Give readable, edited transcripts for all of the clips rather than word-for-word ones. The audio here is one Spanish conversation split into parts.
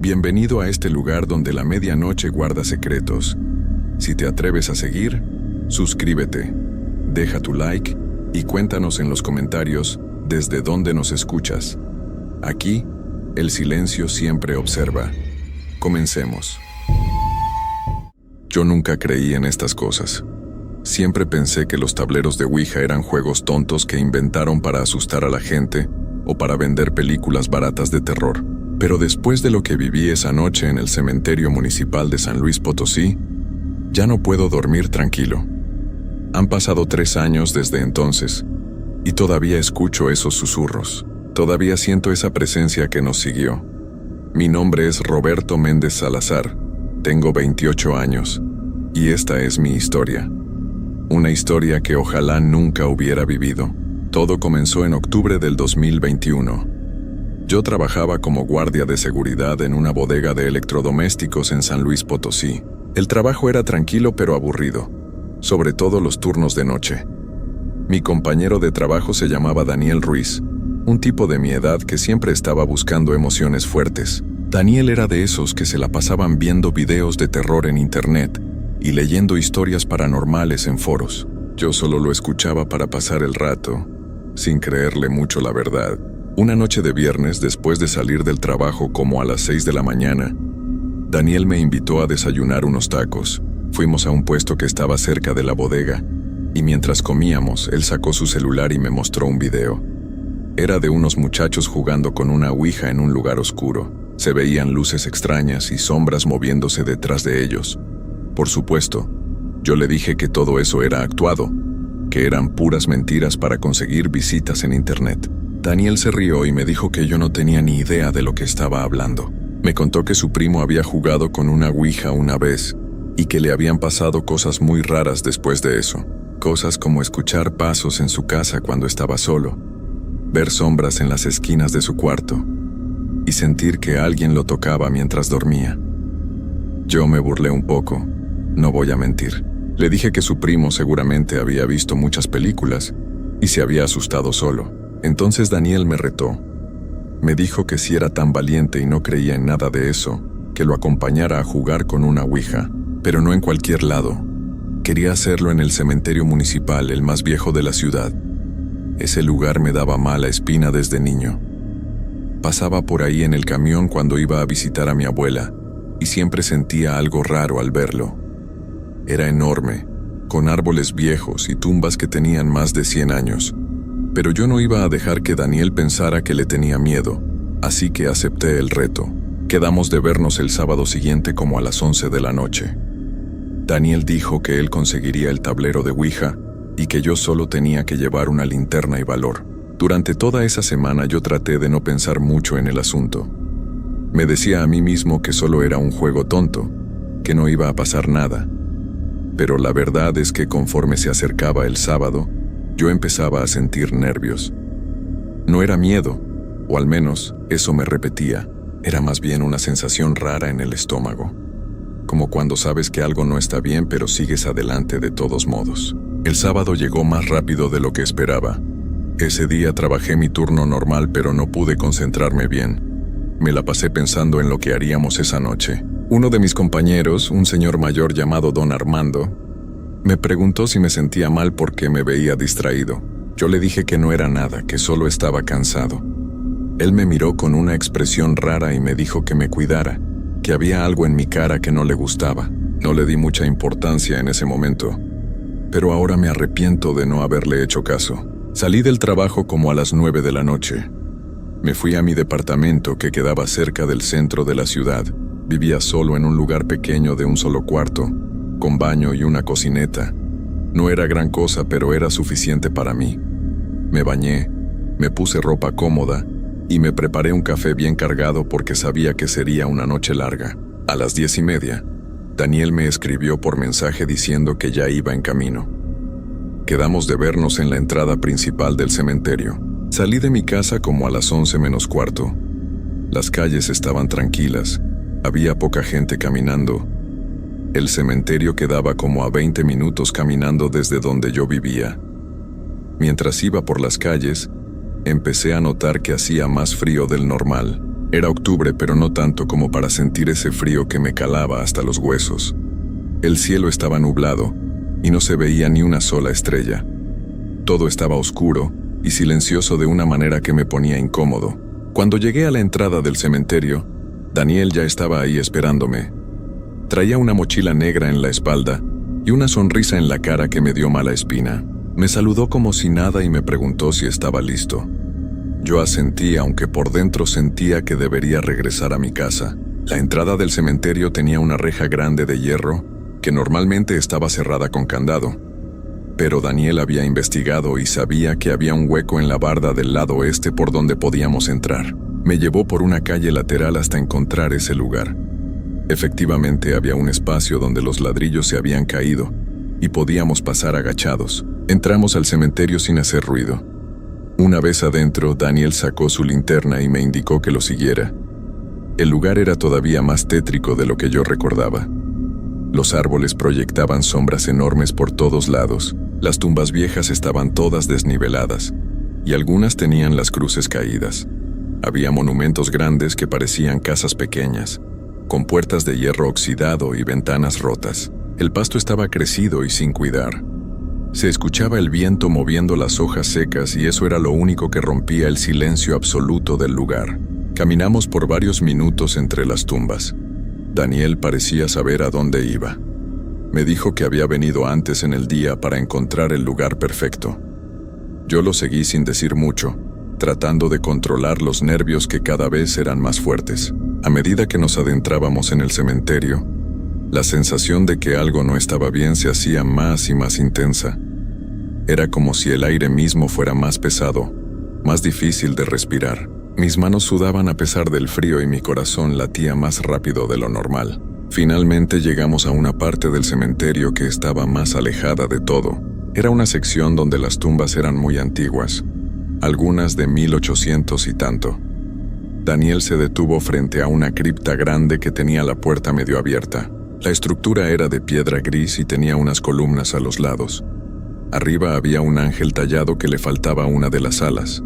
Bienvenido a este lugar donde la medianoche guarda secretos. Si te atreves a seguir, suscríbete, deja tu like y cuéntanos en los comentarios desde dónde nos escuchas. Aquí, el silencio siempre observa. Comencemos. Yo nunca creí en estas cosas. Siempre pensé que los tableros de Ouija eran juegos tontos que inventaron para asustar a la gente o para vender películas baratas de terror. Pero después de lo que viví esa noche en el cementerio municipal de San Luis Potosí, ya no puedo dormir tranquilo. Han pasado 3 años desde entonces, y todavía escucho esos susurros. Todavía siento esa presencia que nos siguió. Mi nombre es Roberto Méndez Salazar, tengo 28 años, y esta es mi historia. Una historia que ojalá nunca hubiera vivido. Todo comenzó en octubre del 2021. Yo trabajaba como guardia de seguridad en una bodega de electrodomésticos en San Luis Potosí. El trabajo era tranquilo pero aburrido, sobre todo los turnos de noche. Mi compañero de trabajo se llamaba Daniel Ruiz, un tipo de mi edad que siempre estaba buscando emociones fuertes. Daniel era de esos que se la pasaban viendo videos de terror en internet y leyendo historias paranormales en foros. Yo solo lo escuchaba para pasar el rato, sin creerle mucho la verdad. Una noche de viernes, después de salir del trabajo como a las 6 de la mañana, Daniel me invitó a desayunar unos tacos. Fuimos a un puesto que estaba cerca de la bodega, y mientras comíamos, él sacó su celular y me mostró un video. Era de unos muchachos jugando con una ouija en un lugar oscuro. Se veían luces extrañas y sombras moviéndose detrás de ellos. Por supuesto, yo le dije que todo eso era actuado, que eran puras mentiras para conseguir visitas en internet. Daniel se rió y me dijo que yo no tenía ni idea de lo que estaba hablando. Me contó que su primo había jugado con una ouija una vez y que le habían pasado cosas muy raras después de eso. Cosas como escuchar pasos en su casa cuando estaba solo, ver sombras en las esquinas de su cuarto y sentir que alguien lo tocaba mientras dormía. Yo me burlé un poco, no voy a mentir. Le dije que su primo seguramente había visto muchas películas y se había asustado solo. Entonces Daniel me retó. Me dijo que si era tan valiente y no creía en nada de eso, que lo acompañara a jugar con una ouija, pero no en cualquier lado. Quería hacerlo en el cementerio municipal, el más viejo de la ciudad. Ese lugar me daba mala espina desde niño. Pasaba por ahí en el camión cuando iba a visitar a mi abuela, y siempre sentía algo raro al verlo. Era enorme, con árboles viejos y tumbas que tenían más de 100 años. Pero yo no iba a dejar que Daniel pensara que le tenía miedo, así que acepté el reto. Quedamos de vernos el sábado siguiente como a las 11 de la noche. Daniel dijo que él conseguiría el tablero de ouija y que yo solo tenía que llevar una linterna y valor. Durante toda esa semana yo traté de no pensar mucho en el asunto. Me decía a mí mismo que solo era un juego tonto, que no iba a pasar nada. Pero la verdad es que conforme se acercaba el sábado, yo empezaba a sentir nervios. No era miedo, o al menos eso me repetía. Era más bien una sensación rara en el estómago. Como cuando sabes que algo no está bien pero sigues adelante de todos modos. El sábado llegó más rápido de lo que esperaba. Ese día trabajé mi turno normal pero no pude concentrarme bien. Me la pasé pensando en lo que haríamos esa noche. Uno de mis compañeros, un señor mayor llamado Don Armando, me preguntó si me sentía mal porque me veía distraído. Yo le dije que no era nada, que solo estaba cansado. Él me miró con una expresión rara y me dijo que me cuidara, que había algo en mi cara que no le gustaba. No le di mucha importancia en ese momento, pero ahora me arrepiento de no haberle hecho caso. Salí del trabajo como a las 9 de la noche. Me fui a mi departamento que quedaba cerca del centro de la ciudad. Vivía solo en un lugar pequeño de un solo cuarto, con baño y una cocineta. No era gran cosa, pero era suficiente para mí. Me bañé, me puse ropa cómoda y me preparé un café bien cargado porque sabía que sería una noche larga. A las 10:30, Daniel me escribió por mensaje diciendo que ya iba en camino. Quedamos de vernos en la entrada principal del cementerio. Salí de mi casa como a las 11 menos cuarto. Las calles estaban tranquilas, había poca gente caminando. El cementerio quedaba como a 20 minutos caminando desde donde yo vivía. Mientras iba por las calles, empecé a notar que hacía más frío del normal. Era octubre, pero no tanto como para sentir ese frío que me calaba hasta los huesos. El cielo estaba nublado y no se veía ni una sola estrella. Todo estaba oscuro y silencioso de una manera que me ponía incómodo. Cuando llegué a la entrada del cementerio, Daniel ya estaba ahí esperándome. Traía una mochila negra en la espalda y una sonrisa en la cara que me dio mala espina. Me saludó como si nada y me preguntó si estaba listo. Yo asentí, aunque por dentro sentía que debería regresar a mi casa. La entrada del cementerio tenía una reja grande de hierro que normalmente estaba cerrada con candado. Pero Daniel había investigado y sabía que había un hueco en la barda del lado oeste por donde podíamos entrar. Me llevó por una calle lateral hasta encontrar ese lugar. Efectivamente había un espacio donde los ladrillos se habían caído y podíamos pasar agachados. Entramos al cementerio sin hacer ruido. Una vez adentro, Daniel sacó su linterna y me indicó que lo siguiera. El lugar era todavía más tétrico de lo que yo recordaba. Los árboles proyectaban sombras enormes por todos lados. Las tumbas viejas estaban todas desniveladas y algunas tenían las cruces caídas. Había monumentos grandes que parecían casas pequeñas, con puertas de hierro oxidado y ventanas rotas. El pasto estaba crecido y sin cuidar. Se escuchaba el viento moviendo las hojas secas y eso era lo único que rompía el silencio absoluto del lugar. Caminamos por varios minutos entre las tumbas. Daniel parecía saber a dónde iba. Me dijo que había venido antes en el día para encontrar el lugar perfecto. Yo lo seguí sin decir mucho, tratando de controlar los nervios que cada vez eran más fuertes. A medida que nos adentrábamos en el cementerio, la sensación de que algo no estaba bien se hacía más y más intensa. Era como si el aire mismo fuera más pesado, más difícil de respirar. Mis manos sudaban a pesar del frío y mi corazón latía más rápido de lo normal. Finalmente llegamos a una parte del cementerio que estaba más alejada de todo. Era una sección donde las tumbas eran muy antiguas, algunas de 1800 y tanto. Daniel se detuvo frente a una cripta grande que tenía la puerta medio abierta. La estructura era de piedra gris y tenía unas columnas a los lados. Arriba había un ángel tallado que le faltaba una de las alas.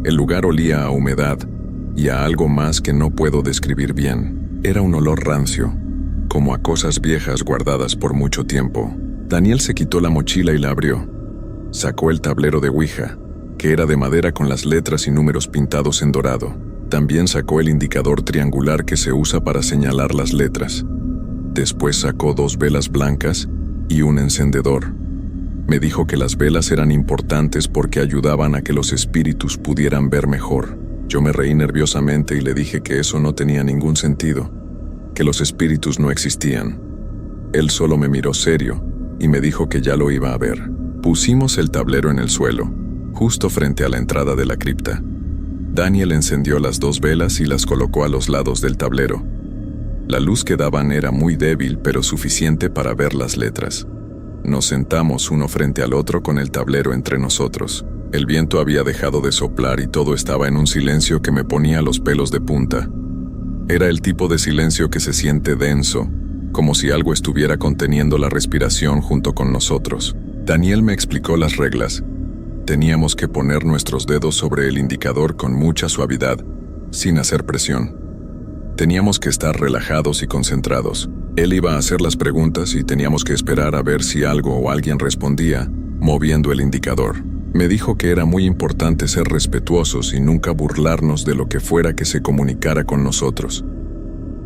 El lugar olía a humedad y a algo más que no puedo describir bien. Era un olor rancio, como a cosas viejas guardadas por mucho tiempo. Daniel se quitó la mochila y la abrió. Sacó el tablero de Ouija, que era de madera con las letras y números pintados en dorado. También sacó el indicador triangular que se usa para señalar las letras. Después sacó 2 velas blancas y un encendedor. Me dijo que las velas eran importantes porque ayudaban a que los espíritus pudieran ver mejor. Yo me reí nerviosamente y le dije que eso no tenía ningún sentido, que los espíritus no existían. Él solo me miró serio y me dijo que ya lo iba a ver. Pusimos el tablero en el suelo, justo frente a la entrada de la cripta. Daniel encendió las 2 velas y las colocó a los lados del tablero. La luz que daban era muy débil, pero suficiente para ver las letras. Nos sentamos uno frente al otro con el tablero entre nosotros. El viento había dejado de soplar y todo estaba en un silencio que me ponía los pelos de punta. Era el tipo de silencio que se siente denso, como si algo estuviera conteniendo la respiración junto con nosotros. Daniel me explicó las reglas. Teníamos que poner nuestros dedos sobre el indicador con mucha suavidad, sin hacer presión. Teníamos que estar relajados y concentrados. Él iba a hacer las preguntas y teníamos que esperar a ver si algo o alguien respondía, moviendo el indicador. Me dijo que era muy importante ser respetuosos y nunca burlarnos de lo que fuera que se comunicara con nosotros.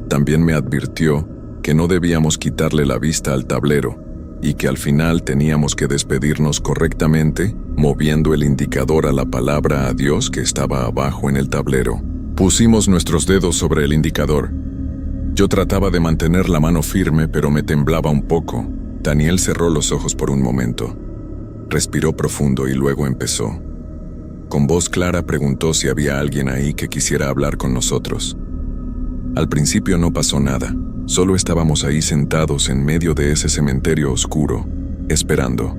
También me advirtió que no debíamos quitarle la vista al tablero y que al final teníamos que despedirnos correctamente, moviendo el indicador a la palabra adiós que estaba abajo en el tablero. Pusimos nuestros dedos sobre el indicador. Yo trataba de mantener la mano firme, pero me temblaba un poco. Daniel cerró los ojos por un momento. Respiró profundo y luego empezó. Con voz clara preguntó si había alguien ahí que quisiera hablar con nosotros. Al principio no pasó nada. Solo estábamos ahí sentados en medio de ese cementerio oscuro, esperando.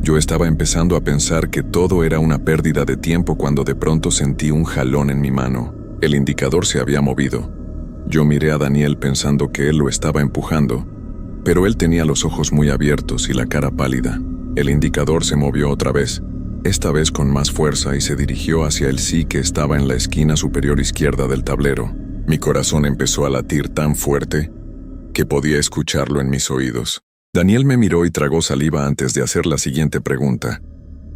Yo estaba empezando a pensar que todo era una pérdida de tiempo cuando de pronto sentí un jalón en mi mano. El indicador se había movido. Yo miré a Daniel pensando que él lo estaba empujando, pero él tenía los ojos muy abiertos y la cara pálida. El indicador se movió otra vez. esta vez con más fuerza, y se dirigió hacia el sí que estaba en la esquina superior izquierda del tablero. Mi corazón empezó a latir tan fuerte que podía escucharlo en mis oídos. Daniel me miró y tragó saliva antes de hacer la siguiente pregunta.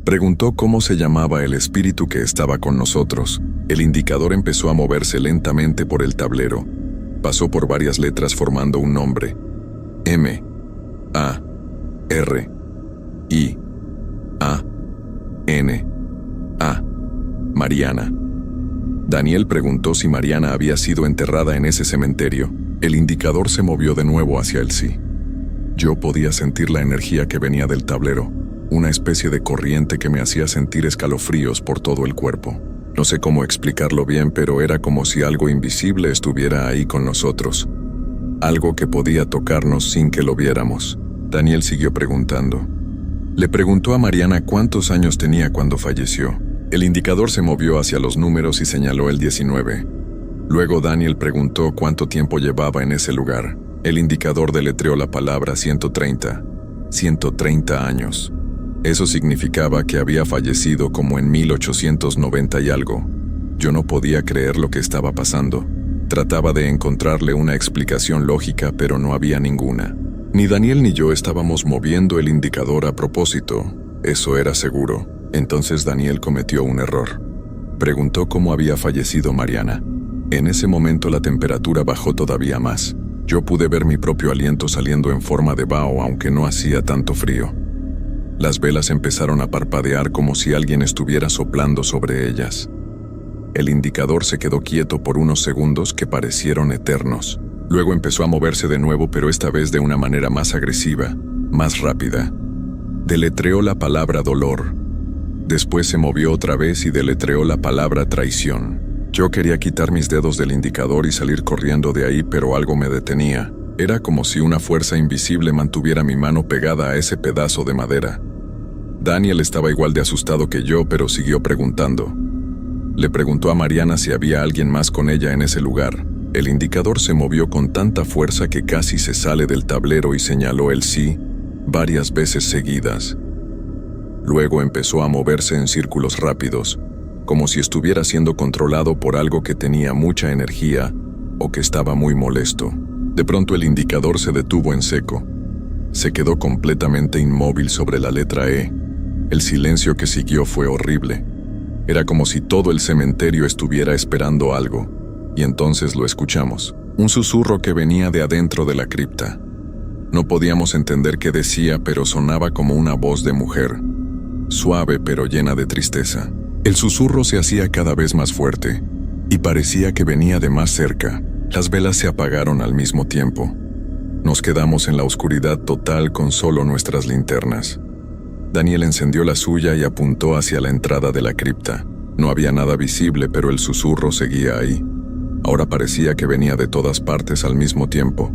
Preguntó cómo se llamaba el espíritu que estaba con nosotros. El indicador empezó a moverse lentamente por el tablero. Pasó por varias letras formando un nombre. M, A, R, I, A, N, A. Mariana. Daniel preguntó si Mariana había sido enterrada en ese cementerio. El indicador se movió de nuevo hacia el sí. Yo podía sentir la energía que venía del tablero, una especie de corriente que me hacía sentir escalofríos por todo el cuerpo. No sé cómo explicarlo bien, pero era como si algo invisible estuviera ahí con nosotros. Algo que podía tocarnos sin que lo viéramos. Daniel siguió preguntando. Le preguntó a Mariana cuántos años tenía cuando falleció. El indicador se movió hacia los números y señaló el 19. Luego Daniel preguntó cuánto tiempo llevaba en ese lugar. El indicador deletreó la palabra 130. 130 años. Eso significaba que había fallecido como en 1890 y algo. Yo no podía creer lo que estaba pasando. Trataba de encontrarle una explicación lógica, pero no había ninguna. Ni Daniel ni yo estábamos moviendo el indicador a propósito, eso era seguro. Entonces Daniel cometió un error. Preguntó cómo había fallecido Mariana. En ese momento la temperatura bajó todavía más. Yo pude ver mi propio aliento saliendo en forma de vaho, aunque no hacía tanto frío. Las velas empezaron a parpadear como si alguien estuviera soplando sobre ellas. El indicador se quedó quieto por unos segundos que parecieron eternos. Luego empezó a moverse de nuevo, pero esta vez de una manera más agresiva, más rápida. Deletreó la palabra dolor. Después se movió otra vez y deletreó la palabra traición. Yo quería quitar mis dedos del indicador y salir corriendo de ahí, pero algo me detenía. Era como si una fuerza invisible mantuviera mi mano pegada a ese pedazo de madera. Daniel estaba igual de asustado que yo, pero siguió preguntando. Le preguntó a Mariana si había alguien más con ella en ese lugar. El indicador se movió con tanta fuerza que casi se sale del tablero y señaló el sí varias veces seguidas. Luego empezó a moverse en círculos rápidos, como si estuviera siendo controlado por algo que tenía mucha energía o que estaba muy molesto. De pronto el indicador se detuvo en seco. Se quedó completamente inmóvil sobre la letra E. El silencio que siguió fue horrible. Era como si todo el cementerio estuviera esperando algo, y entonces lo escuchamos. Un susurro que venía de adentro de la cripta. No podíamos entender qué decía, pero sonaba como una voz de mujer, suave pero llena de tristeza. El susurro se hacía cada vez más fuerte, y parecía que venía de más cerca. Las velas se apagaron al mismo tiempo. Nos quedamos en la oscuridad total con solo nuestras linternas. Daniel encendió la suya y apuntó hacia la entrada de la cripta. No había nada visible, pero el susurro seguía ahí. Ahora parecía que venía de todas partes al mismo tiempo.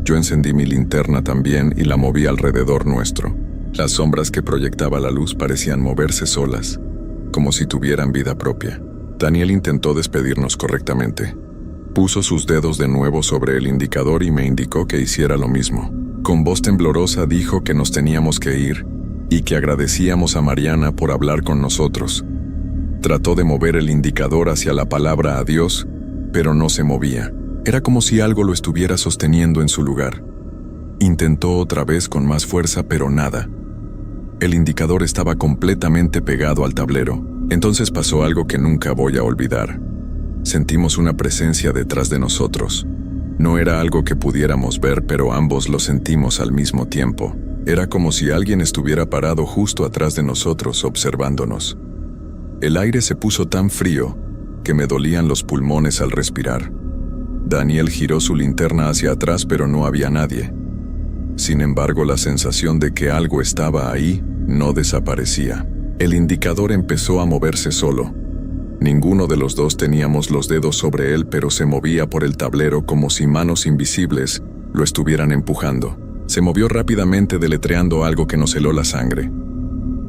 Yo encendí mi linterna también y la moví alrededor nuestro. Las sombras que proyectaba la luz parecían moverse solas, como si tuvieran vida propia. Daniel intentó despedirnos correctamente. Puso sus dedos de nuevo sobre el indicador y me indicó que hiciera lo mismo. Con voz temblorosa dijo que nos teníamos que ir y que agradecíamos a Mariana por hablar con nosotros. Trató de mover el indicador hacia la palabra adiós, pero no se movía. Era como si algo lo estuviera sosteniendo en su lugar. Intentó otra vez con más fuerza, pero nada. El indicador estaba completamente pegado al tablero. Entonces pasó algo que nunca voy a olvidar. Sentimos una presencia detrás de nosotros. No era algo que pudiéramos ver, pero ambos lo sentimos al mismo tiempo. Era como si alguien estuviera parado justo atrás de nosotros observándonos. El aire se puso tan frío que me dolían los pulmones al respirar. Daniel giró su linterna hacia atrás, pero no había nadie. Sin embargo, la sensación de que algo estaba ahí no desaparecía. El indicador empezó a moverse solo. Ninguno de los dos teníamos los dedos sobre él, pero se movía por el tablero como si manos invisibles lo estuvieran empujando. Se movió rápidamente deletreando algo que nos heló la sangre.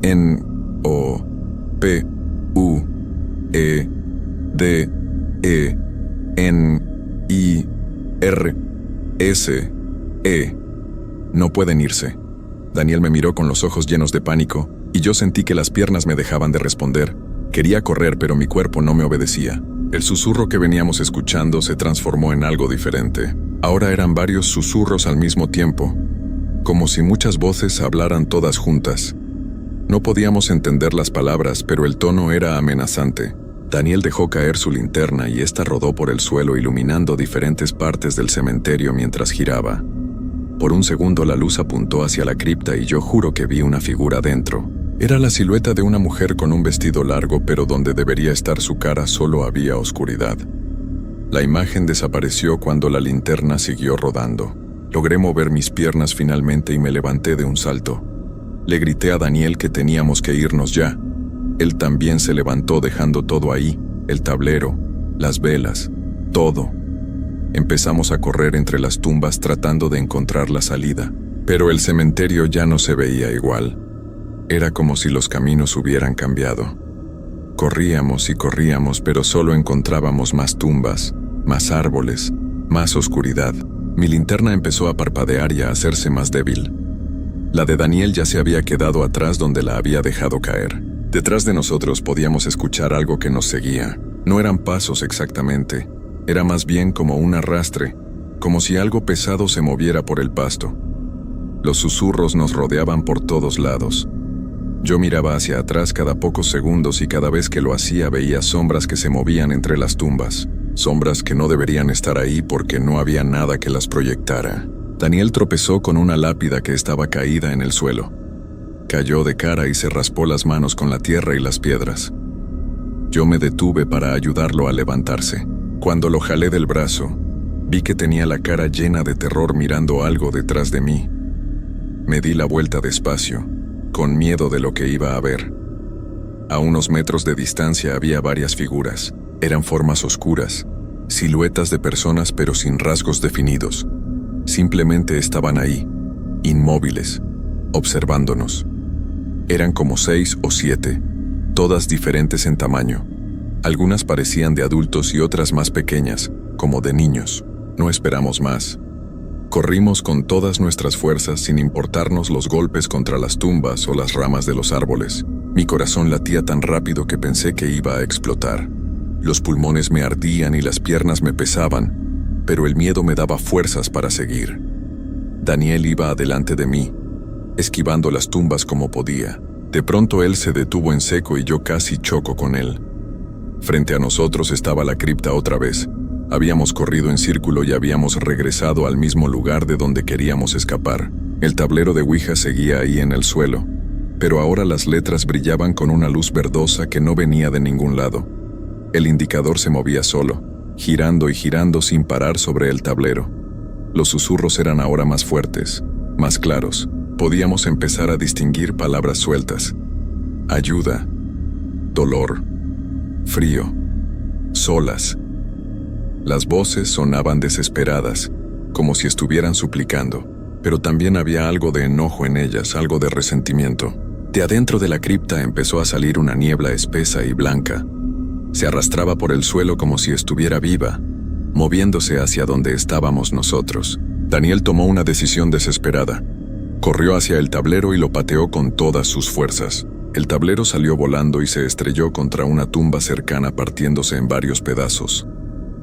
N-O-P-U-E-D-E-N-I-R-S-E. No pueden irse. Daniel me miró con los ojos llenos de pánico y yo sentí que las piernas me dejaban de responder. Quería correr, pero mi cuerpo no me obedecía. El susurro que veníamos escuchando se transformó en algo diferente. Ahora eran varios susurros al mismo tiempo, como si muchas voces hablaran todas juntas. No podíamos entender las palabras, pero el tono era amenazante. Daniel dejó caer su linterna y ésta rodó por el suelo iluminando diferentes partes del cementerio mientras giraba. Por un segundo la luz apuntó hacia la cripta y yo juro que vi una figura dentro. Era la silueta de una mujer con un vestido largo, pero donde debería estar su cara solo había oscuridad. La imagen desapareció cuando la linterna siguió rodando. Logré mover mis piernas finalmente y me levanté de un salto. Le grité a Daniel que teníamos que irnos ya. Él también se levantó dejando todo ahí, el tablero, las velas, todo. Empezamos a correr entre las tumbas tratando de encontrar la salida, pero el cementerio ya no se veía igual. Era como si los caminos hubieran cambiado. Corríamos y corríamos, pero solo encontrábamos más tumbas, más árboles, más oscuridad. Mi linterna empezó a parpadear y a hacerse más débil. La de Daniel ya se había quedado atrás donde la había dejado caer. Detrás de nosotros podíamos escuchar algo que nos seguía. No eran pasos exactamente, era más bien como un arrastre, como si algo pesado se moviera por el pasto. Los susurros nos rodeaban por todos lados. Yo miraba hacia atrás cada pocos segundos y cada vez que lo hacía veía sombras que se movían entre las tumbas. Sombras que no deberían estar ahí porque no había nada que las proyectara. Daniel tropezó con una lápida que estaba caída en el suelo. Cayó de cara y se raspó las manos con la tierra y las piedras. Yo me detuve para ayudarlo a levantarse. Cuando lo jalé del brazo, vi que tenía la cara llena de terror mirando algo detrás de mí. Me di la vuelta despacio, con miedo de lo que iba a ver. A unos metros de distancia había varias figuras. Eran formas oscuras, siluetas de personas pero sin rasgos definidos. Simplemente estaban ahí, inmóviles, observándonos. Eran como 6 o 7, todas diferentes en tamaño. Algunas parecían de adultos y otras más pequeñas, como de niños. No esperamos más. Corrimos con todas nuestras fuerzas sin importarnos los golpes contra las tumbas o las ramas de los árboles. Mi corazón latía tan rápido que pensé que iba a explotar. Los pulmones me ardían y las piernas me pesaban, pero el miedo me daba fuerzas para seguir. Daniel iba adelante de mí, esquivando las tumbas como podía. De pronto él se detuvo en seco y yo casi choco con él. Frente a nosotros estaba la cripta otra vez. Habíamos corrido en círculo y habíamos regresado al mismo lugar de donde queríamos escapar. El tablero de Ouija seguía ahí en el suelo, pero ahora las letras brillaban con una luz verdosa que no venía de ningún lado. El indicador se movía solo, girando y girando sin parar sobre el tablero. Los susurros eran ahora más fuertes, más claros. Podíamos empezar a distinguir palabras sueltas. Ayuda, dolor, frío, solas. Las voces sonaban desesperadas, como si estuvieran suplicando, pero también había algo de enojo en ellas, algo de resentimiento. De adentro de la cripta empezó a salir una niebla espesa y blanca. Se arrastraba por el suelo como si estuviera viva, moviéndose hacia donde estábamos nosotros. Daniel tomó una decisión desesperada. Corrió hacia el tablero y lo pateó con todas sus fuerzas. El tablero salió volando y se estrelló contra una tumba cercana partiéndose en varios pedazos.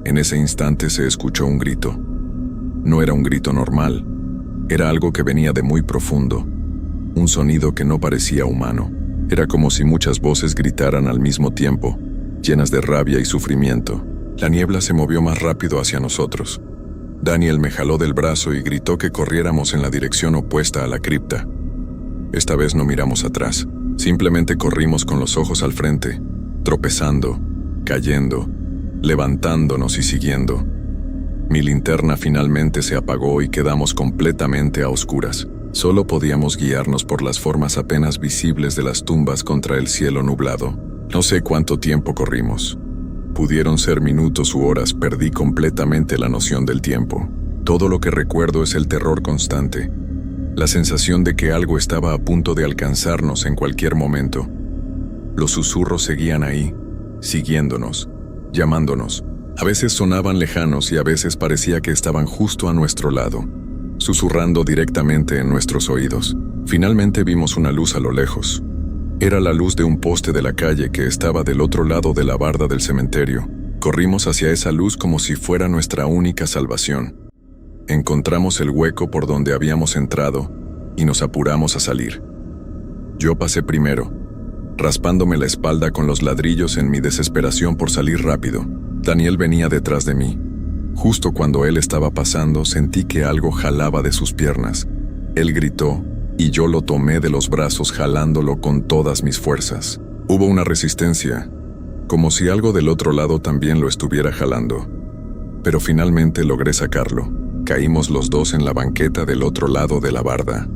En ese instante se escuchó un grito. No era un grito normal, era algo que venía de muy profundo, un sonido que no parecía humano. Era como si muchas voces gritaran al mismo tiempo, llenas de rabia y sufrimiento. La niebla se movió más rápido hacia nosotros. Daniel me jaló del brazo y gritó que corriéramos en la dirección opuesta a la cripta. Esta vez no miramos atrás, simplemente corrimos con los ojos al frente, tropezando, cayendo, levantándonos y siguiendo. Mi linterna finalmente se apagó y quedamos completamente a oscuras. Solo podíamos guiarnos por las formas apenas visibles de las tumbas contra el cielo nublado. No sé cuánto tiempo corrimos. Pudieron ser minutos u horas, perdí completamente la noción del tiempo. Todo lo que recuerdo es el terror constante, la sensación de que algo estaba a punto de alcanzarnos en cualquier momento. Los susurros seguían ahí, siguiéndonos, llamándonos. A veces sonaban lejanos y a veces parecía que estaban justo a nuestro lado, susurrando directamente en nuestros oídos. Finalmente vimos una luz a lo lejos. Era la luz de un poste de la calle que estaba del otro lado de la barda del cementerio. Corrimos hacia esa luz como si fuera nuestra única salvación. Encontramos el hueco por donde habíamos entrado y nos apuramos a salir. Yo pasé primero, raspándome la espalda con los ladrillos en mi desesperación por salir rápido. Daniel venía detrás de mí. Justo cuando él estaba pasando, sentí que algo jalaba de sus piernas. Él gritó, y yo lo tomé de los brazos jalándolo con todas mis fuerzas. Hubo una resistencia, como si algo del otro lado también lo estuviera jalando. Pero finalmente logré sacarlo. Caímos los dos en la banqueta del otro lado de la barda.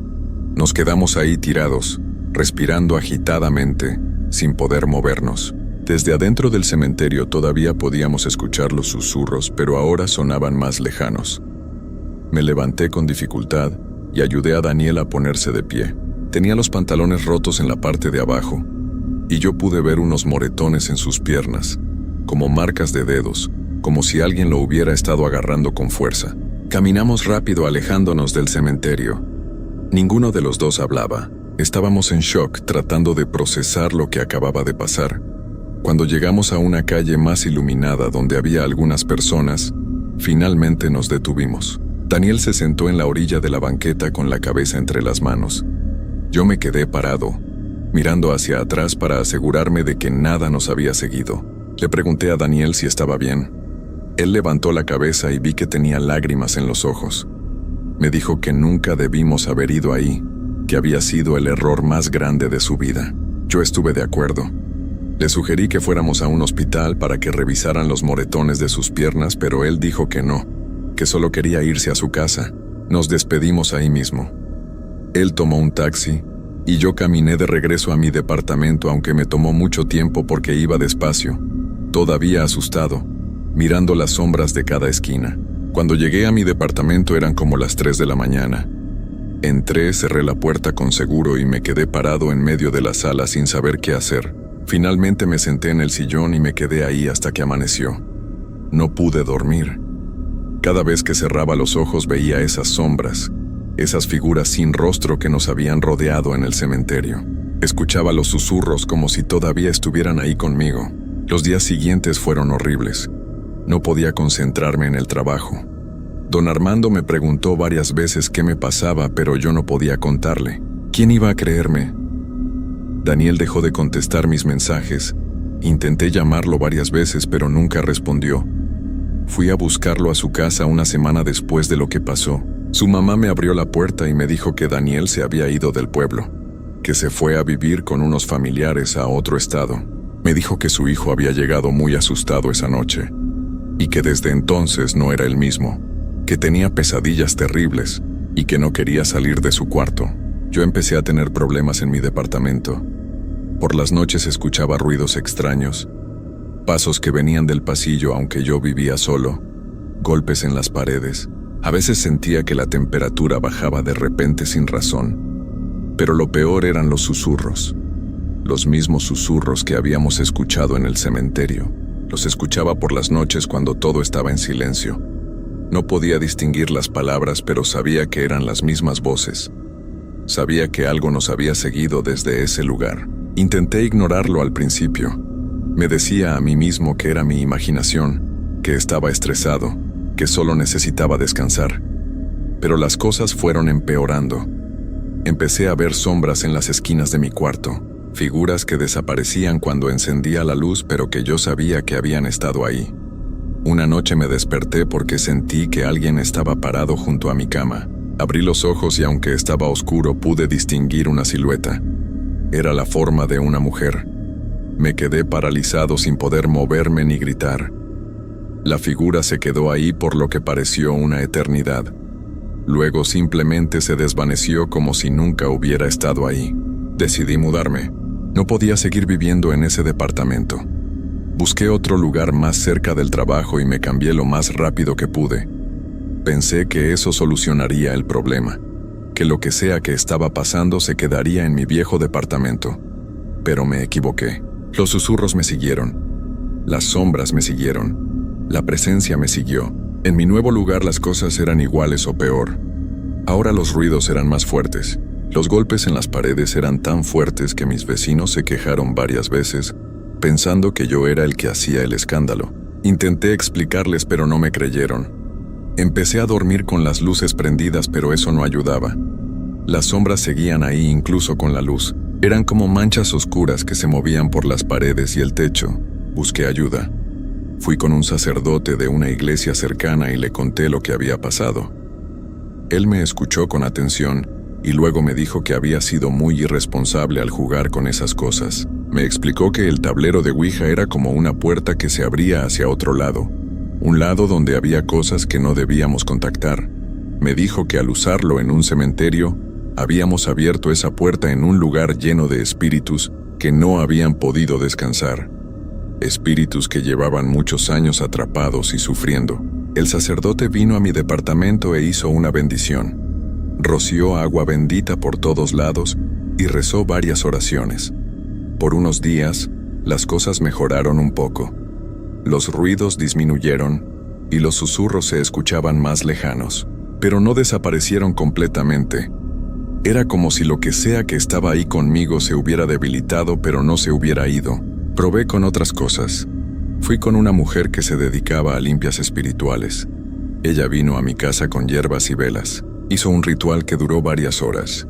Nos quedamos ahí tirados, respirando agitadamente, sin poder movernos. Desde adentro del cementerio todavía podíamos escuchar los susurros, pero ahora sonaban más lejanos. Me levanté con dificultad y ayudé a Daniel a ponerse de pie. Tenía los pantalones rotos en la parte de abajo, y yo pude ver unos moretones en sus piernas, como marcas de dedos, como si alguien lo hubiera estado agarrando con fuerza. Caminamos rápido alejándonos del cementerio. Ninguno de los dos hablaba. Estábamos en shock tratando de procesar lo que acababa de pasar. Cuando llegamos a una calle más iluminada donde había algunas personas, finalmente nos detuvimos. Daniel se sentó en la orilla de la banqueta con la cabeza entre las manos. Yo me quedé parado, mirando hacia atrás para asegurarme de que nada nos había seguido. Le pregunté a Daniel si estaba bien. Él levantó la cabeza y vi que tenía lágrimas en los ojos. Me dijo que nunca debimos haber ido ahí, que había sido el error más grande de su vida. Yo estuve de acuerdo. Le sugerí que fuéramos a un hospital para que revisaran los moretones de sus piernas, pero él dijo que no, que solo quería irse a su casa. Nos despedimos ahí mismo. Él tomó un taxi y yo caminé de regreso a mi departamento, aunque me tomó mucho tiempo porque iba despacio, todavía asustado, mirando las sombras de cada esquina. Cuando llegué a mi departamento eran como las 3 de la mañana. Entré, cerré la puerta con seguro y me quedé parado en medio de la sala sin saber qué hacer. Finalmente me senté en el sillón y me quedé ahí hasta que amaneció. No pude dormir. Cada vez que cerraba los ojos veía esas sombras, esas figuras sin rostro que nos habían rodeado en el cementerio. Escuchaba los susurros como si todavía estuvieran ahí conmigo. Los días siguientes fueron horribles. No podía concentrarme en el trabajo. Don Armando me preguntó varias veces qué me pasaba, pero yo no podía contarle. ¿Quién iba a creerme? Daniel dejó de contestar mis mensajes. Intenté llamarlo varias veces, pero nunca respondió. Fui a buscarlo a su casa una semana después de lo que pasó. Su mamá me abrió la puerta y me dijo que Daniel se había ido del pueblo, que se fue a vivir con unos familiares a otro estado. Me dijo que su hijo había llegado muy asustado esa noche, y que desde entonces no era el mismo, que tenía pesadillas terribles y que no quería salir de su cuarto. Yo empecé a tener problemas en mi departamento. Por las noches escuchaba ruidos extraños, pasos que venían del pasillo aunque yo vivía solo, golpes en las paredes. A veces sentía que la temperatura bajaba de repente sin razón. Pero lo peor eran los susurros. Los mismos susurros que habíamos escuchado en el cementerio. Los escuchaba por las noches cuando todo estaba en silencio. No podía distinguir las palabras, pero sabía que eran las mismas voces. Sabía que algo nos había seguido desde ese lugar. Intenté ignorarlo al principio. Me decía a mí mismo que era mi imaginación, que estaba estresado, que solo necesitaba descansar. Pero las cosas fueron empeorando. Empecé a ver sombras en las esquinas de mi cuarto, figuras que desaparecían cuando encendía la luz, pero que yo sabía que habían estado ahí. Una noche me desperté porque sentí que alguien estaba parado junto a mi cama. Abrí los ojos y aunque estaba oscuro pude distinguir una silueta. Era la forma de una mujer. Me quedé paralizado sin poder moverme ni gritar. La figura se quedó ahí por lo que pareció una eternidad. Luego simplemente se desvaneció como si nunca hubiera estado ahí. Decidí mudarme. No podía seguir viviendo en ese departamento. Busqué otro lugar más cerca del trabajo y me cambié lo más rápido que pude. Pensé que eso solucionaría el problema, que lo que sea que estaba pasando se quedaría en mi viejo departamento. Pero me equivoqué. Los susurros me siguieron. Las sombras me siguieron. La presencia me siguió. En mi nuevo lugar las cosas eran iguales o peor. Ahora los ruidos eran más fuertes. Los golpes en las paredes eran tan fuertes que mis vecinos se quejaron varias veces, pensando que yo era el que hacía el escándalo. Intenté explicarles, pero no me creyeron. Empecé a dormir con las luces prendidas, pero eso no ayudaba. Las sombras seguían ahí incluso con la luz. Eran como manchas oscuras que se movían por las paredes y el techo. Busqué ayuda. Fui con un sacerdote de una iglesia cercana y le conté lo que había pasado. Él me escuchó con atención y luego me dijo que había sido muy irresponsable al jugar con esas cosas. Me explicó que el tablero de Ouija era como una puerta que se abría hacia otro lado, un lado donde había cosas que no debíamos contactar. Me dijo que al usarlo en un cementerio, habíamos abierto esa puerta en un lugar lleno de espíritus que no habían podido descansar. Espíritus que llevaban muchos años atrapados y sufriendo. El sacerdote vino a mi departamento e hizo una bendición. Roció agua bendita por todos lados y rezó varias oraciones. Por unos días, las cosas mejoraron un poco. Los ruidos disminuyeron y los susurros se escuchaban más lejanos, pero no desaparecieron completamente. Era como si lo que sea que estaba ahí conmigo se hubiera debilitado, pero no se hubiera ido. Probé con otras cosas. Fui con una mujer que se dedicaba a limpias espirituales. Ella vino a mi casa con hierbas y velas. Hizo un ritual que duró varias horas.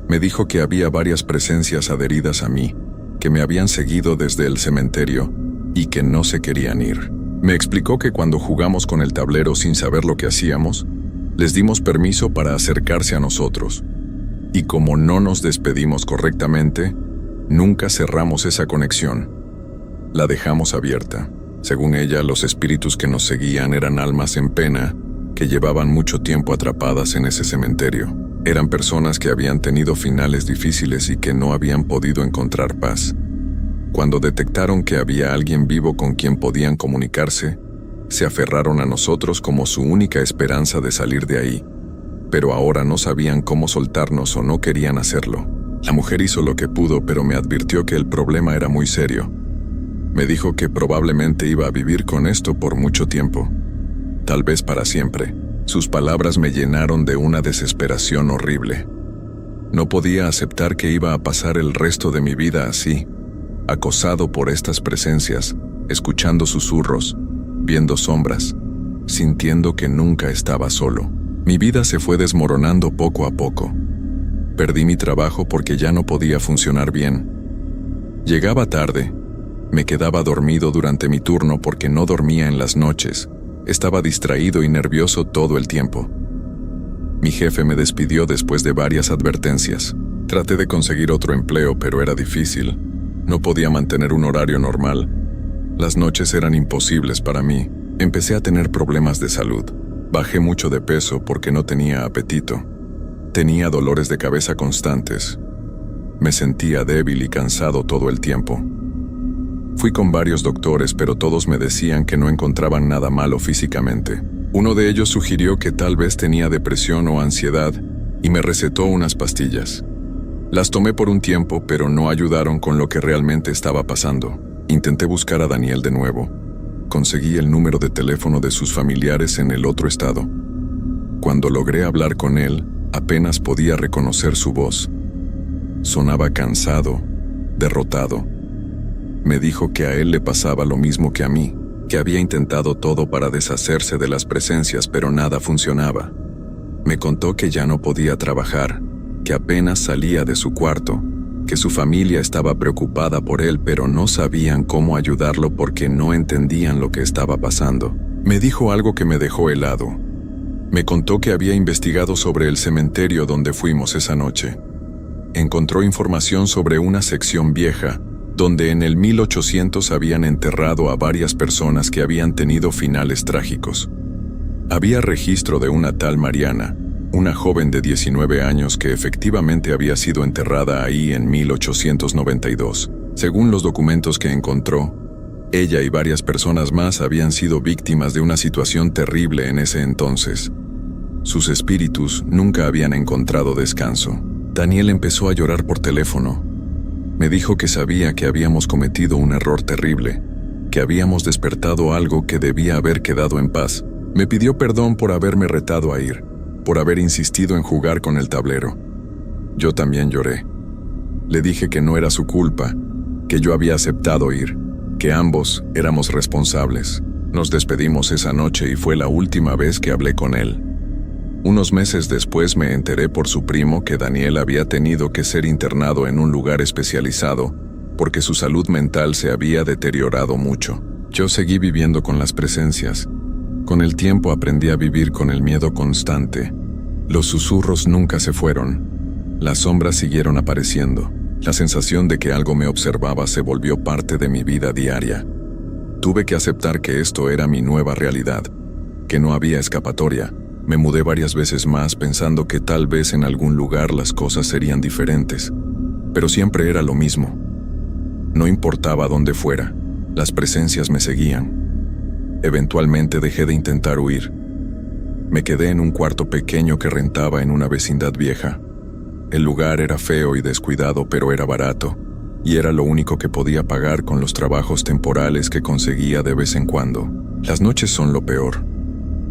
Me dijo que había varias presencias adheridas a mí, que me habían seguido desde el cementerio y que no se querían ir. Me explicó que cuando jugamos con el tablero sin saber lo que hacíamos, les dimos permiso para acercarse a nosotros. Y como no nos despedimos correctamente, nunca cerramos esa conexión. La dejamos abierta. Según ella, los espíritus que nos seguían eran almas en pena que llevaban mucho tiempo atrapadas en ese cementerio. Eran personas que habían tenido finales difíciles y que no habían podido encontrar paz. Cuando detectaron que había alguien vivo con quien podían comunicarse, se aferraron a nosotros como su única esperanza de salir de ahí. Pero ahora no sabían cómo soltarnos o no querían hacerlo. La mujer hizo lo que pudo, pero me advirtió que el problema era muy serio. Me dijo que probablemente iba a vivir con esto por mucho tiempo, tal vez para siempre. Sus palabras me llenaron de una desesperación horrible. No podía aceptar que iba a pasar el resto de mi vida así, acosado por estas presencias, escuchando susurros, viendo sombras, sintiendo que nunca estaba solo. Mi vida se fue desmoronando poco a poco. Perdí mi trabajo porque ya no podía funcionar bien. Llegaba tarde. Me quedaba dormido durante mi turno porque no dormía en las noches. Estaba distraído y nervioso todo el tiempo. Mi jefe me despidió después de varias advertencias. Traté de conseguir otro empleo, pero era difícil. No podía mantener un horario normal. Las noches eran imposibles para mí. Empecé a tener problemas de salud. Bajé mucho de peso porque no tenía apetito. Tenía dolores de cabeza constantes. Me sentía débil y cansado todo el tiempo. Fui con varios doctores, pero todos me decían que no encontraban nada malo físicamente. Uno de ellos sugirió que tal vez tenía depresión o ansiedad y me recetó unas pastillas. Las tomé por un tiempo, pero no ayudaron con lo que realmente estaba pasando. Intenté buscar a Daniel de nuevo. Conseguí el número de teléfono de sus familiares en el otro estado. Cuando logré hablar con él, apenas podía reconocer su voz. Sonaba cansado, derrotado. Me dijo que a él le pasaba lo mismo que a mí, que había intentado todo para deshacerse de las presencias, pero nada funcionaba. Me contó que ya no podía trabajar, que apenas salía de su cuarto, que su familia estaba preocupada por él, pero no sabían cómo ayudarlo porque no entendían lo que estaba pasando. Me dijo algo que me dejó helado. Me contó que había investigado sobre el cementerio donde fuimos esa noche. Encontró información sobre una sección vieja, donde en el 1800 habían enterrado a varias personas que habían tenido finales trágicos. Había registro de una tal Mariana, una joven de 19 años que efectivamente había sido enterrada ahí en 1892. Según los documentos que encontró, ella y varias personas más habían sido víctimas de una situación terrible en ese entonces. Sus espíritus nunca habían encontrado descanso. Daniel empezó a llorar por teléfono. Me dijo que sabía que habíamos cometido un error terrible, que habíamos despertado algo que debía haber quedado en paz. Me pidió perdón por haberme retado a ir, por haber insistido en jugar con el tablero. Yo también lloré. Le dije que no era su culpa, que yo había aceptado ir, que ambos éramos responsables. Nos despedimos esa noche y fue la última vez que hablé con él. Unos meses después me enteré por su primo que Daniel había tenido que ser internado en un lugar especializado porque su salud mental se había deteriorado mucho. Yo seguí viviendo con las presencias. Con el tiempo aprendí a vivir con el miedo constante. Los susurros nunca se fueron. Las sombras siguieron apareciendo. La sensación de que algo me observaba se volvió parte de mi vida diaria. Tuve que aceptar que esto era mi nueva realidad, que no había escapatoria. Me mudé varias veces más pensando que tal vez en algún lugar las cosas serían diferentes, pero siempre era lo mismo. No importaba dónde fuera, las presencias me seguían. Eventualmente dejé de intentar huir. Me quedé en un cuarto pequeño que rentaba en una vecindad vieja. El lugar era feo y descuidado, pero era barato, y era lo único que podía pagar con los trabajos temporales que conseguía de vez en cuando. Las noches son lo peor.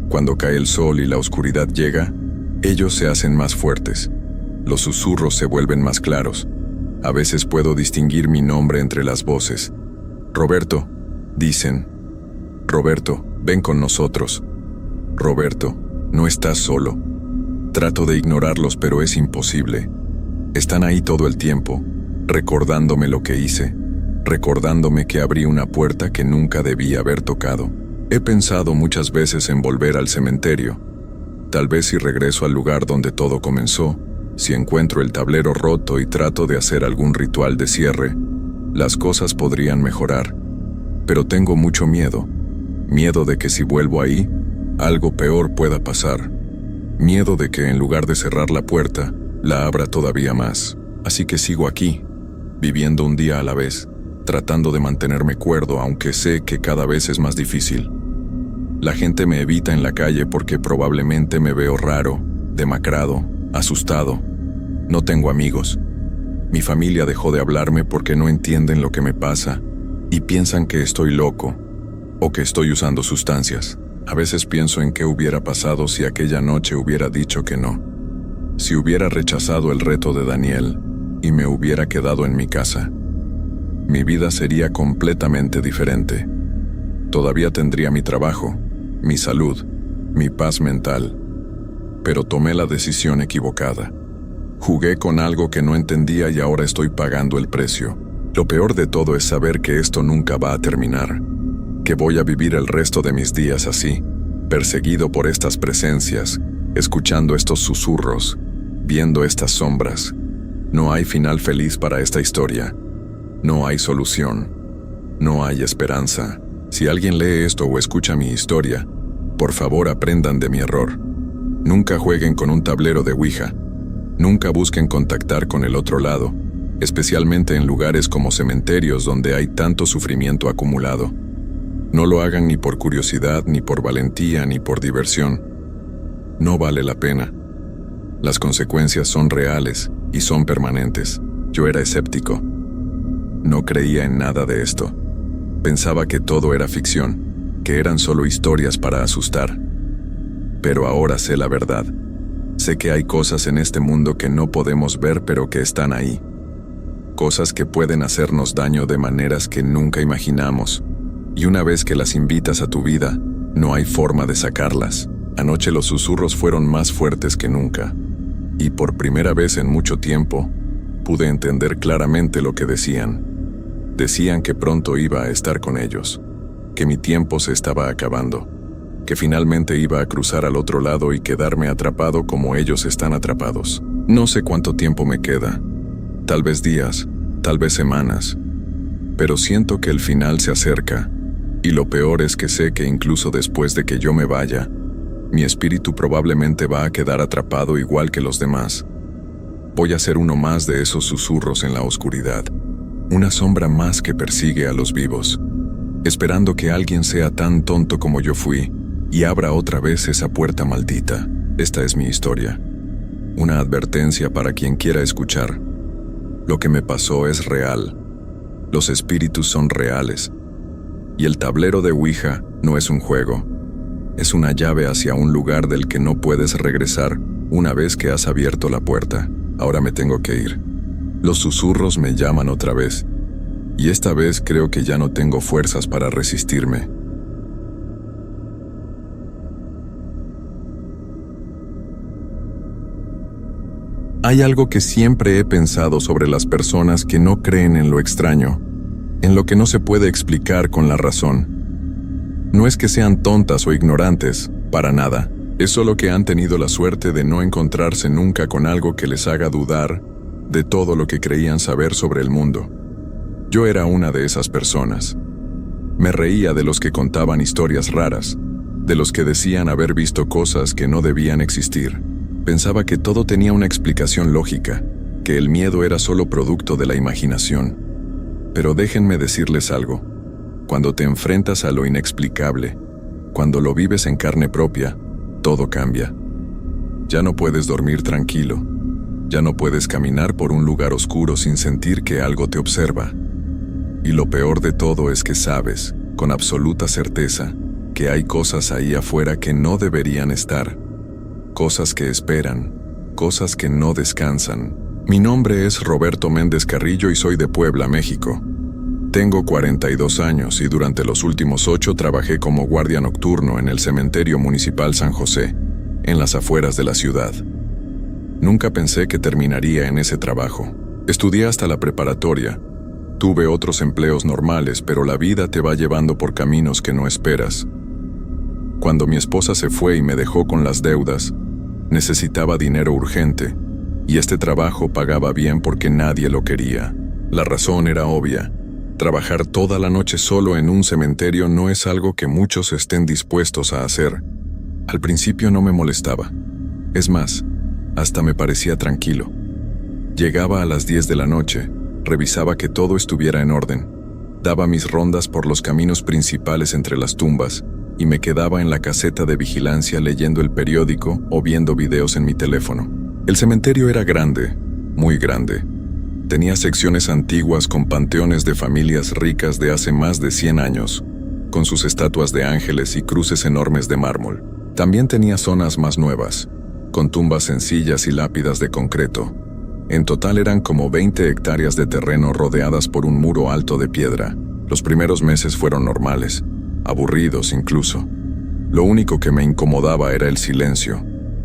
Cuando cae el sol y la oscuridad llega, ellos se hacen más fuertes. Los susurros se vuelven más claros. A veces puedo distinguir mi nombre entre las voces. Roberto, dicen. Roberto, ven con nosotros. Roberto, no estás solo. Trato de ignorarlos, pero es imposible. Están ahí todo el tiempo, recordándome lo que hice, recordándome que abrí una puerta que nunca debí haber tocado. He pensado muchas veces en volver al cementerio. Tal vez si regreso al lugar donde todo comenzó, si encuentro el tablero roto y trato de hacer algún ritual de cierre, las cosas podrían mejorar. Pero tengo mucho miedo. Miedo de que si vuelvo ahí, algo peor pueda pasar. Miedo de que en lugar de cerrar la puerta, la abra todavía más. Así que sigo aquí, viviendo un día a la vez, tratando de mantenerme cuerdo, aunque sé que cada vez es más difícil. La gente me evita en la calle porque probablemente me veo raro, demacrado, asustado. No tengo amigos. Mi familia dejó de hablarme porque no entienden lo que me pasa y piensan que estoy loco o que estoy usando sustancias. A veces pienso en qué hubiera pasado si aquella noche hubiera dicho que no. Si hubiera rechazado el reto de Daniel y me hubiera quedado en mi casa. Mi vida sería completamente diferente. Todavía tendría mi trabajo, mi salud, mi paz mental. Pero tomé la decisión equivocada. Jugué con algo que no entendía y ahora estoy pagando el precio. Lo peor de todo es saber que esto nunca va a terminar. Que voy a vivir el resto de mis días así, perseguido por estas presencias, escuchando estos susurros, viendo estas sombras. No hay final feliz para esta historia. No hay solución. No hay esperanza. Si alguien lee esto o escucha mi historia, por favor aprendan de mi error. Nunca jueguen con un tablero de Ouija. Nunca busquen contactar con el otro lado, especialmente en lugares como cementerios donde hay tanto sufrimiento acumulado. No lo hagan ni por curiosidad, ni por valentía, ni por diversión. No vale la pena. Las consecuencias son reales y son permanentes. Yo era escéptico. No creía en nada de esto. Pensaba que todo era ficción, que eran solo historias para asustar. Pero ahora sé la verdad. Sé que hay cosas en este mundo que no podemos ver, pero que están ahí. Cosas que pueden hacernos daño de maneras que nunca imaginamos. Y una vez que las invitas a tu vida, no hay forma de sacarlas. Anoche los susurros fueron más fuertes que nunca. Y por primera vez en mucho tiempo, pude entender claramente lo que decían. Decían que pronto iba a estar con ellos, que mi tiempo se estaba acabando, que finalmente iba a cruzar al otro lado y quedarme atrapado como ellos están atrapados. No sé cuánto tiempo me queda, tal vez días, tal vez semanas, pero siento que el final se acerca, y lo peor es que sé que incluso después de que yo me vaya, mi espíritu probablemente va a quedar atrapado igual que los demás. Voy a ser uno más de esos susurros en la oscuridad, una sombra más que persigue a los vivos, esperando que alguien sea tan tonto como yo fui y abra otra vez esa puerta maldita. Esta es mi historia. Una advertencia para quien quiera escuchar. Lo que me pasó es real. Los espíritus son reales. Y el tablero de Ouija no es un juego. Es una llave hacia un lugar del que no puedes regresar una vez que has abierto la puerta. ahora me tengo que ir. Los susurros me llaman otra vez, y esta vez creo que ya no tengo fuerzas para resistirme. Hay algo que siempre he pensado sobre las personas que no creen en lo extraño, en lo que no se puede explicar con la razón. No es que sean tontas o ignorantes, para nada. Es solo que han tenido la suerte de no encontrarse nunca con algo que les haga dudar de todo lo que creían saber sobre el mundo. Yo era una de esas personas. Me reía de los que contaban historias raras, de los que decían haber visto cosas que no debían existir. Pensaba que todo tenía una explicación lógica, que el miedo era solo producto de la imaginación. Pero déjenme decirles algo. Cuando te enfrentas a lo inexplicable, cuando lo vives en carne propia, todo cambia. Ya no puedes dormir tranquilo. Ya no puedes caminar por un lugar oscuro sin sentir que algo te observa. Y lo peor de todo es que sabes, con absoluta certeza, que hay cosas ahí afuera que no deberían estar. Cosas que esperan, cosas que no descansan. Mi nombre es Roberto Méndez Carrillo y soy de Puebla, México. Tengo 42 años y durante los últimos 8 trabajé como guardia nocturno en el Cementerio Municipal San José, en las afueras de la ciudad. Nunca pensé que terminaría en ese trabajo. Estudié hasta la preparatoria. Tuve otros empleos normales, pero la vida te va llevando por caminos que no esperas. Cuando mi esposa se fue y me dejó con las deudas, necesitaba dinero urgente, y este trabajo pagaba bien porque nadie lo quería. La razón era obvia. Trabajar toda la noche solo en un cementerio no es algo que muchos estén dispuestos a hacer. Al principio no me molestaba. Es más, hasta me parecía tranquilo. Llegaba a las 10 de la noche, revisaba que todo estuviera en orden, daba mis rondas por los caminos principales entre las tumbas y me quedaba en la caseta de vigilancia leyendo el periódico o viendo videos en mi teléfono. El cementerio era grande, muy grande. Tenía secciones antiguas con panteones de familias ricas de hace más de 100 años, con sus estatuas de ángeles y cruces enormes de mármol. También tenía zonas más nuevas, con tumbas sencillas y lápidas de concreto. En total eran como 20 hectáreas de terreno rodeadas por un muro alto de piedra. Los primeros meses fueron normales, aburridos incluso. Lo único que me incomodaba era el silencio,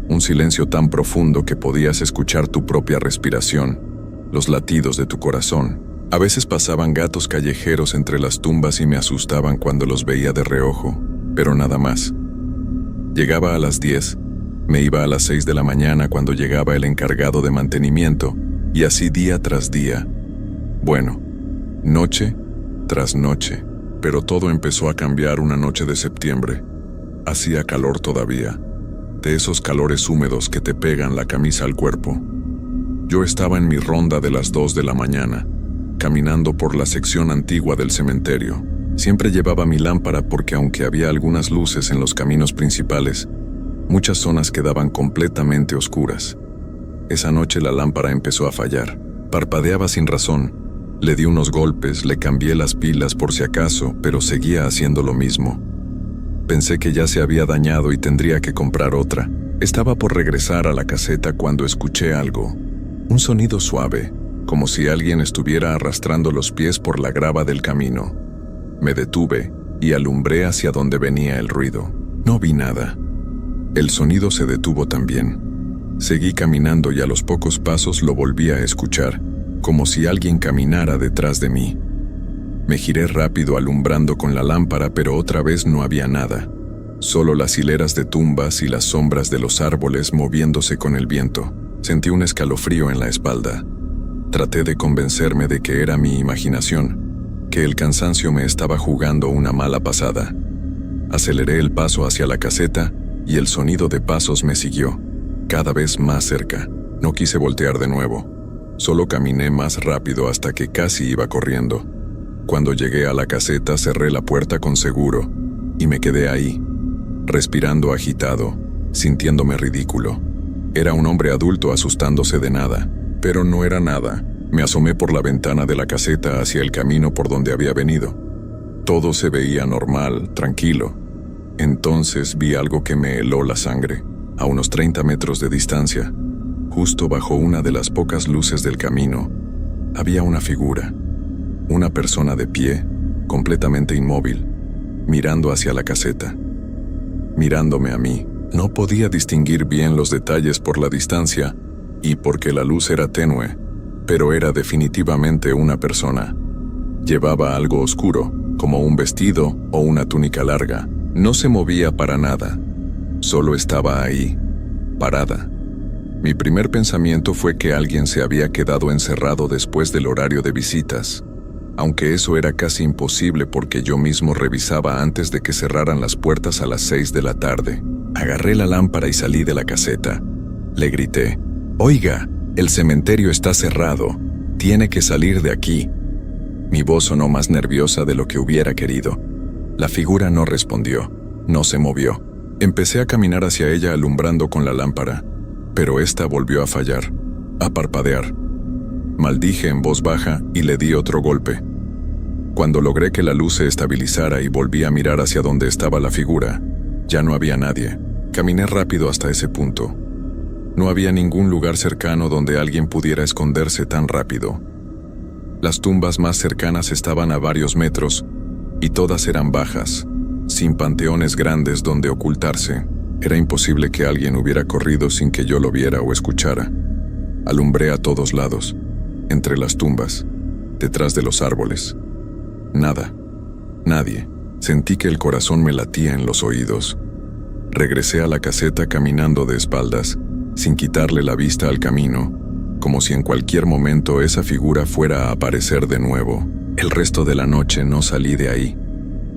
un silencio tan profundo que podías escuchar tu propia respiración, los latidos de tu corazón. A veces pasaban gatos callejeros entre las tumbas y me asustaban cuando los veía de reojo, pero nada más. Llegaba a las 10, me iba a las 6 de la mañana cuando llegaba el encargado de mantenimiento, y así día tras día. Bueno, noche tras noche, pero todo empezó a cambiar una noche de septiembre. Hacía calor todavía, de esos calores húmedos que te pegan la camisa al cuerpo. Yo estaba en mi ronda de las 2 de la mañana, caminando por la sección antigua del cementerio. Siempre llevaba mi lámpara porque aunque había algunas luces en los caminos principales, muchas zonas quedaban completamente oscuras. Esa noche la lámpara empezó a fallar. Parpadeaba sin razón. Le di unos golpes, le cambié las pilas por si acaso, pero seguía haciendo lo mismo. Pensé que ya se había dañado y tendría que comprar otra. Estaba por regresar a la caseta cuando escuché algo. Un sonido suave, como si alguien estuviera arrastrando los pies por la grava del camino. Me detuve y alumbré hacia donde venía el ruido. No vi nada. El sonido se detuvo también. Seguí caminando y a los pocos pasos lo volví a escuchar, como si alguien caminara detrás de mí. Me giré rápido alumbrando con la lámpara, pero otra vez no había nada. Solo las hileras de tumbas y las sombras de los árboles moviéndose con el viento. Sentí un escalofrío en la espalda. Traté de convencerme de que era mi imaginación, que el cansancio me estaba jugando una mala pasada. Aceleré el paso hacia la caseta y el sonido de pasos me siguió, cada vez más cerca. No quise voltear de nuevo. Solo caminé más rápido hasta que casi iba corriendo. Cuando llegué a la caseta cerré la puerta con seguro y me quedé ahí, respirando agitado, sintiéndome ridículo. Era un hombre adulto asustándose de nada, pero no era nada. Me asomé por la ventana de la caseta hacia el camino por donde había venido. Todo se veía normal, tranquilo. Entonces vi algo que me heló la sangre, a unos 30 metros de distancia. Justo bajo una de las pocas luces del camino, había una figura, una persona de pie, completamente inmóvil, mirando hacia la caseta, mirándome a mí. No podía distinguir bien los detalles por la distancia y porque la luz era tenue, pero era definitivamente una persona. Llevaba algo oscuro, como un vestido o una túnica larga. No se movía para nada, solo estaba ahí, parada. Mi primer pensamiento fue que alguien se había quedado encerrado después del horario de visitas, aunque eso era casi imposible porque yo mismo revisaba antes de que cerraran las puertas a las 6 de la tarde. Agarré la lámpara y salí de la caseta. Le grité: «Oiga, el cementerio está cerrado, tiene que salir de aquí». Mi voz sonó más nerviosa de lo que hubiera querido. La figura no respondió, no se movió. Empecé a caminar hacia ella alumbrando con la lámpara, pero esta volvió a fallar, a parpadear. Maldije en voz baja y le di otro golpe. Cuando logré que la luz se estabilizara y volví a mirar hacia donde estaba la figura, ya no había nadie. Caminé rápido hasta ese punto. No había ningún lugar cercano donde alguien pudiera esconderse tan rápido. Las tumbas más cercanas estaban a varios metros, y todas eran bajas, sin panteones grandes donde ocultarse. Era imposible que alguien hubiera corrido sin que yo lo viera o escuchara. Alumbré a todos lados, entre las tumbas, detrás de los árboles. Nada, nadie. Sentí que el corazón me latía en los oídos. Regresé a la caseta caminando de espaldas, sin quitarle la vista al camino, como si en cualquier momento esa figura fuera a aparecer de nuevo. El resto de la noche no salí de ahí.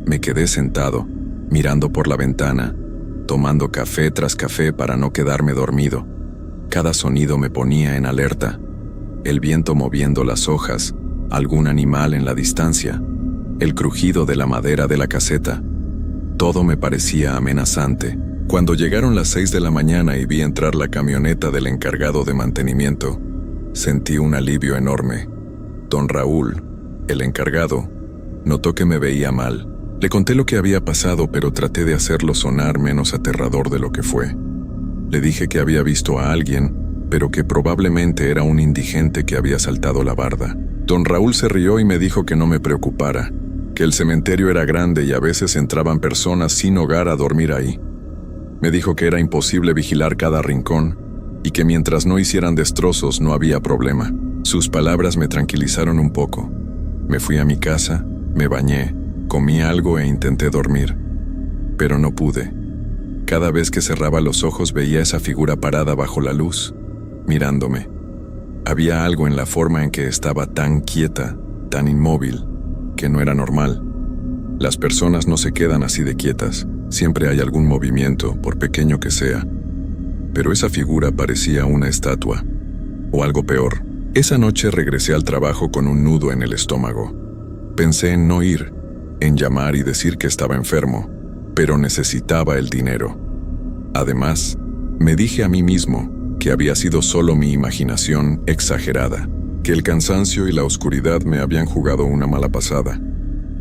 Me quedé sentado, mirando por la ventana, tomando café tras café para no quedarme dormido. Cada sonido me ponía en alerta. El viento moviendo las hojas, algún animal en la distancia, el crujido de la madera de la caseta. Todo me parecía amenazante. Cuando llegaron las 6 de la mañana y vi entrar la camioneta del encargado de mantenimiento, sentí un alivio enorme. Don Raúl, el encargado, notó que me veía mal. Le conté lo que había pasado, pero traté de hacerlo sonar menos aterrador de lo que fue. Le dije que había visto a alguien, pero que probablemente era un indigente que había saltado la barda. Don Raúl se rió y me dijo que no me preocupara, que el cementerio era grande y a veces entraban personas sin hogar a dormir ahí. Me dijo que era imposible vigilar cada rincón y que mientras no hicieran destrozos no había problema. Sus palabras me tranquilizaron un poco. Me fui a mi casa, me bañé, comí algo e intenté dormir, pero no pude. Cada vez que cerraba los ojos veía esa figura parada bajo la luz, mirándome. Había algo en la forma en que estaba tan quieta, tan inmóvil, que no era normal. Las personas no se quedan así de quietas, siempre hay algún movimiento, por pequeño que sea. Pero esa figura parecía una estatua, o algo peor. Esa noche regresé al trabajo con un nudo en el estómago. Pensé en no ir, en llamar y decir que estaba enfermo, pero necesitaba el dinero. Además, me dije a mí mismo que había sido solo mi imaginación exagerada, que el cansancio y la oscuridad me habían jugado una mala pasada,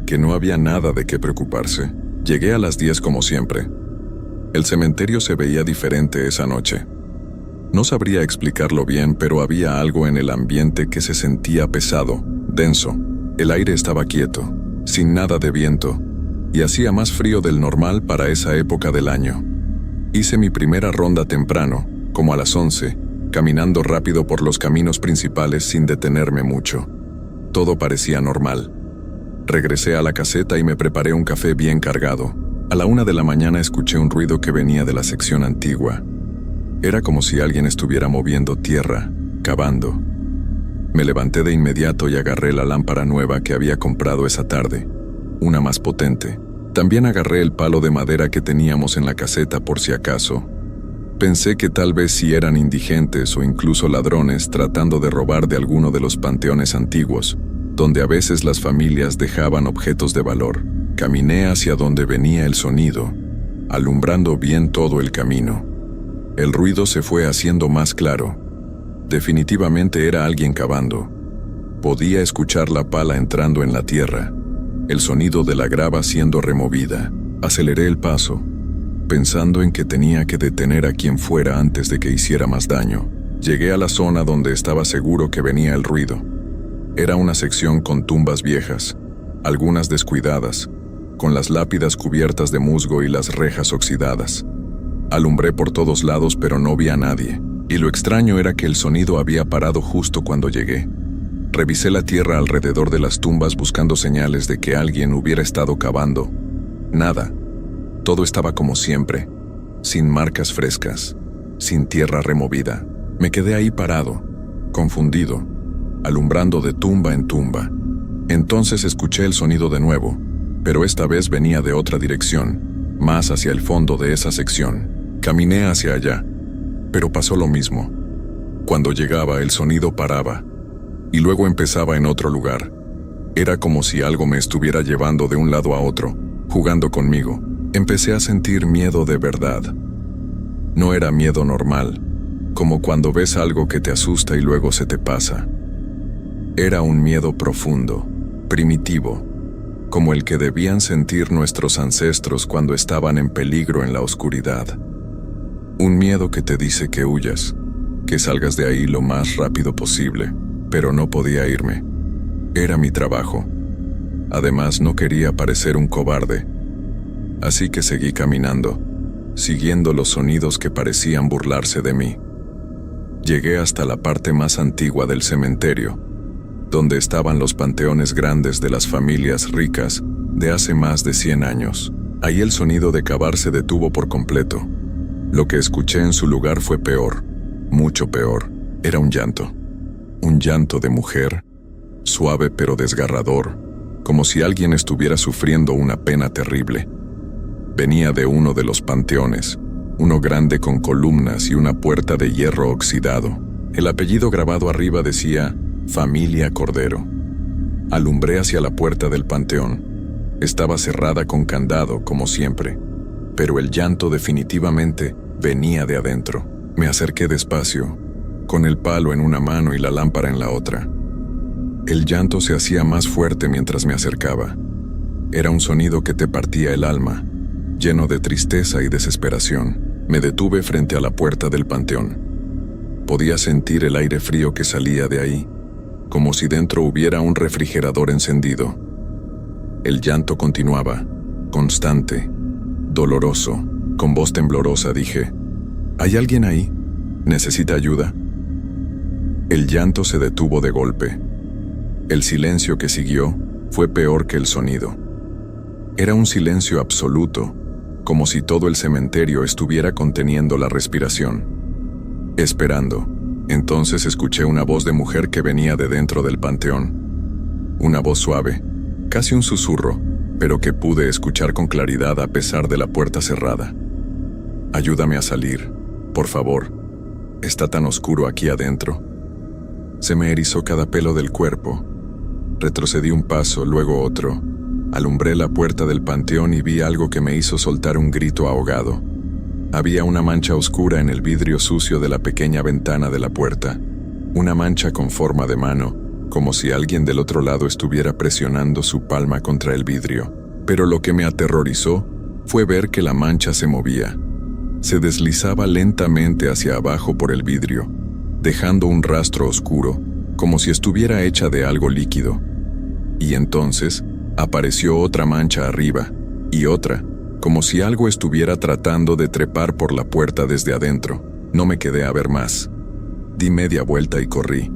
que no había nada de qué preocuparse. Llegué a las 10 como siempre. El cementerio se veía diferente esa noche. No sabría explicarlo bien, pero había algo en el ambiente que se sentía pesado, denso. El aire estaba quieto, sin nada de viento, y hacía más frío del normal para esa época del año. Hice mi primera ronda temprano, como a las 11, caminando rápido por los caminos principales sin detenerme mucho. Todo parecía normal. Regresé a la caseta y me preparé un café bien cargado. A la 1 de la mañana escuché un ruido que venía de la sección antigua. Era como si alguien estuviera moviendo tierra, cavando. Me levanté de inmediato y agarré la lámpara nueva que había comprado esa tarde, una más potente. También agarré el palo de madera que teníamos en la caseta por si acaso. Pensé que tal vez sí eran indigentes o incluso ladrones tratando de robar de alguno de los panteones antiguos, donde a veces las familias dejaban objetos de valor. Caminé hacia donde venía el sonido, alumbrando bien todo el camino. El ruido se fue haciendo más claro. Definitivamente era alguien cavando. Podía escuchar la pala entrando en la tierra, el sonido de la grava siendo removida. Aceleré el paso, pensando en que tenía que detener a quien fuera antes de que hiciera más daño. Llegué a la zona donde estaba seguro que venía el ruido. Era una sección con tumbas viejas, algunas descuidadas, con las lápidas cubiertas de musgo y las rejas oxidadas. Alumbré por todos lados, pero no vi a nadie, y lo extraño era que el sonido había parado justo cuando llegué. Revisé la tierra alrededor de las tumbas buscando señales de que alguien hubiera estado cavando. Nada. Todo estaba como siempre, sin marcas frescas, sin tierra removida. Me quedé ahí parado, confundido, alumbrando de tumba en tumba. Entonces escuché el sonido de nuevo, pero esta vez venía de otra dirección, más hacia el fondo de esa sección. Caminé hacia allá, pero pasó lo mismo. Cuando llegaba, el sonido paraba, y luego empezaba en otro lugar. Era como si algo me estuviera llevando de un lado a otro, jugando conmigo. Empecé a sentir miedo de verdad. No era miedo normal, como cuando ves algo que te asusta y luego se te pasa. Era un miedo profundo, primitivo, como el que debían sentir nuestros ancestros cuando estaban en peligro en la oscuridad. Un miedo que te dice que huyas, que salgas de ahí lo más rápido posible, pero no podía irme. Era mi trabajo. Además, no quería parecer un cobarde. Así que seguí caminando, siguiendo los sonidos que parecían burlarse de mí. Llegué hasta la parte más antigua del cementerio, donde estaban los panteones grandes de las familias ricas de hace más de 100 años. Ahí el sonido de cavar se detuvo por completo. Lo que escuché en su lugar fue peor, mucho peor. Era un llanto de mujer, suave pero desgarrador, como si alguien estuviera sufriendo una pena terrible. Venía de uno de los panteones, uno grande con columnas y una puerta de hierro oxidado. El apellido grabado arriba decía Familia Cordero. Alumbré hacia la puerta del panteón. Estaba cerrada con candado, como siempre, pero el llanto definitivamente venía de adentro. Me acerqué despacio, con el palo en una mano y la lámpara en la otra. El llanto se hacía más fuerte mientras me acercaba. Era un sonido que te partía el alma, lleno de tristeza y desesperación. Me detuve frente a la puerta del panteón. Podía sentir el aire frío que salía de ahí, como si dentro hubiera un refrigerador encendido. El llanto continuaba, constante, doloroso. Con voz temblorosa dije: ¿hay alguien ahí? ¿Necesita ayuda? El llanto se detuvo de golpe. El silencio que siguió fue peor que el sonido. Era un silencio absoluto, como si todo el cementerio estuviera conteniendo la respiración, esperando. Entonces escuché una voz de mujer que venía de dentro del panteón. Una voz suave, casi un susurro, pero que pude escuchar con claridad a pesar de la puerta cerrada. Ayúdame a salir, por favor. Está tan oscuro aquí adentro. Se me erizó cada pelo del cuerpo. Retrocedí un paso, luego otro. Alumbré la puerta del panteón y vi algo que me hizo soltar un grito ahogado. Había una mancha oscura en el vidrio sucio de la pequeña ventana de la puerta. Una mancha con forma de mano, como si alguien del otro lado estuviera presionando su palma contra el vidrio. Pero lo que me aterrorizó fue ver que la mancha se movía. Se deslizaba lentamente hacia abajo por el vidrio, dejando un rastro oscuro, como si estuviera hecha de algo líquido. Y entonces apareció otra mancha arriba, y otra, como si algo estuviera tratando de trepar por la puerta desde adentro. No me quedé a ver más. Di media vuelta y corrí.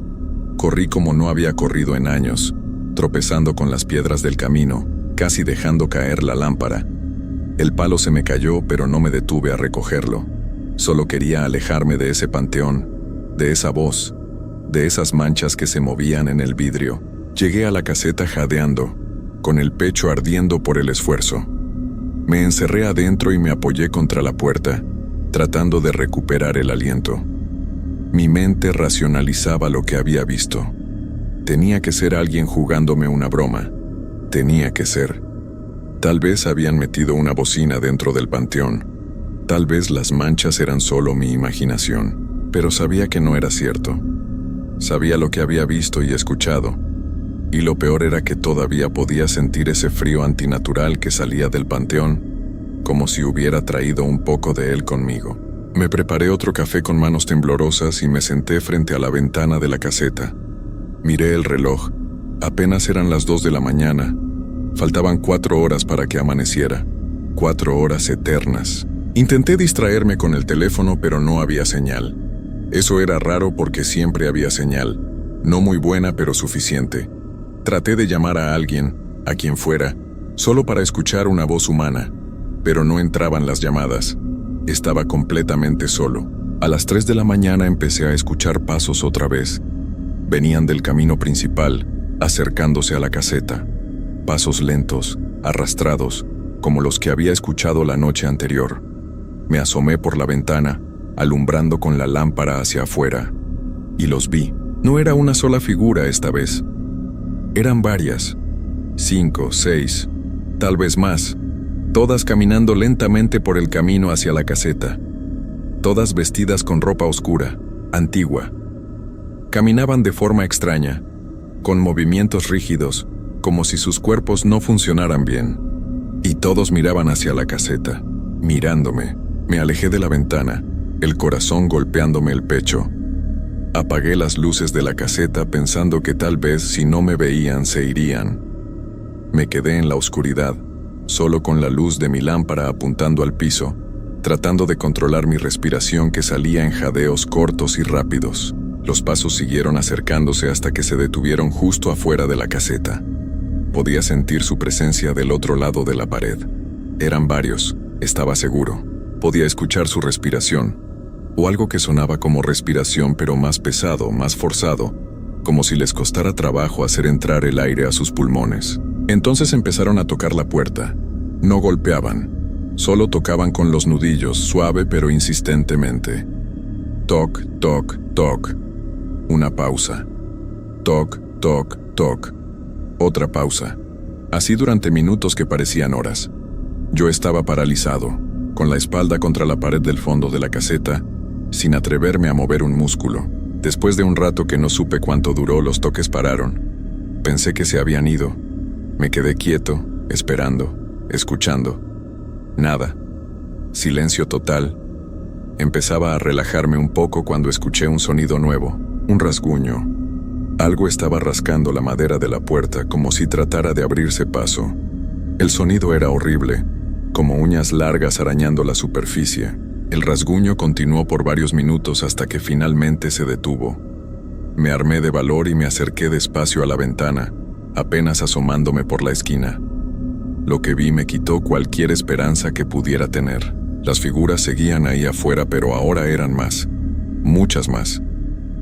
Corrí como no había corrido en años, tropezando con las piedras del camino, casi dejando caer la lámpara. El palo se me cayó, pero no me detuve a recogerlo. Solo quería alejarme de ese panteón, de esa voz, de esas manchas que se movían en el vidrio. Llegué a la caseta jadeando, con el pecho ardiendo por el esfuerzo. Me encerré adentro y me apoyé contra la puerta, tratando de recuperar el aliento. Mi mente racionalizaba lo que había visto. Tenía que ser alguien jugándome una broma. Tenía que ser. Tal vez habían metido una bocina dentro del panteón. Tal vez las manchas eran solo mi imaginación, pero sabía que no era cierto. Sabía lo que había visto y escuchado. Y lo peor era que todavía podía sentir ese frío antinatural que salía del panteón, como si hubiera traído un poco de él conmigo. Me preparé otro café con manos temblorosas y me senté frente a la ventana de la caseta. Miré el reloj. Apenas eran las 2 de la mañana. Faltaban 4 horas para que amaneciera. 4 horas eternas. Intenté distraerme con el teléfono, pero no había señal. Eso era raro porque siempre había señal. No muy buena, pero suficiente. Traté de llamar a alguien, a quien fuera, solo para escuchar una voz humana, pero no entraban las llamadas. Estaba completamente solo. A las 3 de la mañana empecé a escuchar pasos otra vez. Venían del camino principal, acercándose a la caseta. Pasos lentos, arrastrados, como los que había escuchado la noche anterior. Me asomé por la ventana, alumbrando con la lámpara hacia afuera. Y los vi. No era una sola figura esta vez. Eran varias. 5, 6, tal vez más. Todas caminando lentamente por el camino hacia la caseta. Todas vestidas con ropa oscura, antigua. Caminaban de forma extraña, con movimientos rígidos, como si sus cuerpos no funcionaran bien. Y todos miraban hacia la caseta, mirándome. Me alejé de la ventana, el corazón golpeándome el pecho. Apagué las luces de la caseta pensando que tal vez si no me veían se irían. Me quedé en la oscuridad, solo con la luz de mi lámpara apuntando al piso, tratando de controlar mi respiración que salía en jadeos cortos y rápidos. Los pasos siguieron acercándose hasta que se detuvieron justo afuera de la caseta. Podía sentir su presencia del otro lado de la pared. Eran varios, estaba seguro. Podía escuchar su respiración, o algo que sonaba como respiración pero más pesado, más forzado, como si les costara trabajo hacer entrar el aire a sus pulmones. Entonces empezaron a tocar la puerta. No golpeaban, solo tocaban con los nudillos, suave pero insistentemente. Toc, toc, toc. Una pausa. Toc, toc, toc. Otra pausa. Así durante minutos que parecían horas. Yo estaba paralizado, con la espalda contra la pared del fondo de la caseta, sin atreverme a mover un músculo. Después de un rato que no supe cuánto duró, los toques pararon. Pensé que se habían ido. Me quedé quieto, esperando, escuchando. Nada. Silencio total. Empezaba a relajarme un poco cuando escuché un sonido nuevo, un rasguño. Algo estaba rascando la madera de la puerta como si tratara de abrirse paso. El sonido era horrible, como uñas largas arañando la superficie. El rasguño continuó por varios minutos hasta que finalmente se detuvo. Me armé de valor y me acerqué despacio a la ventana, apenas asomándome por la esquina. Lo que vi me quitó cualquier esperanza que pudiera tener. Las figuras seguían ahí afuera, pero ahora eran más. Muchas más.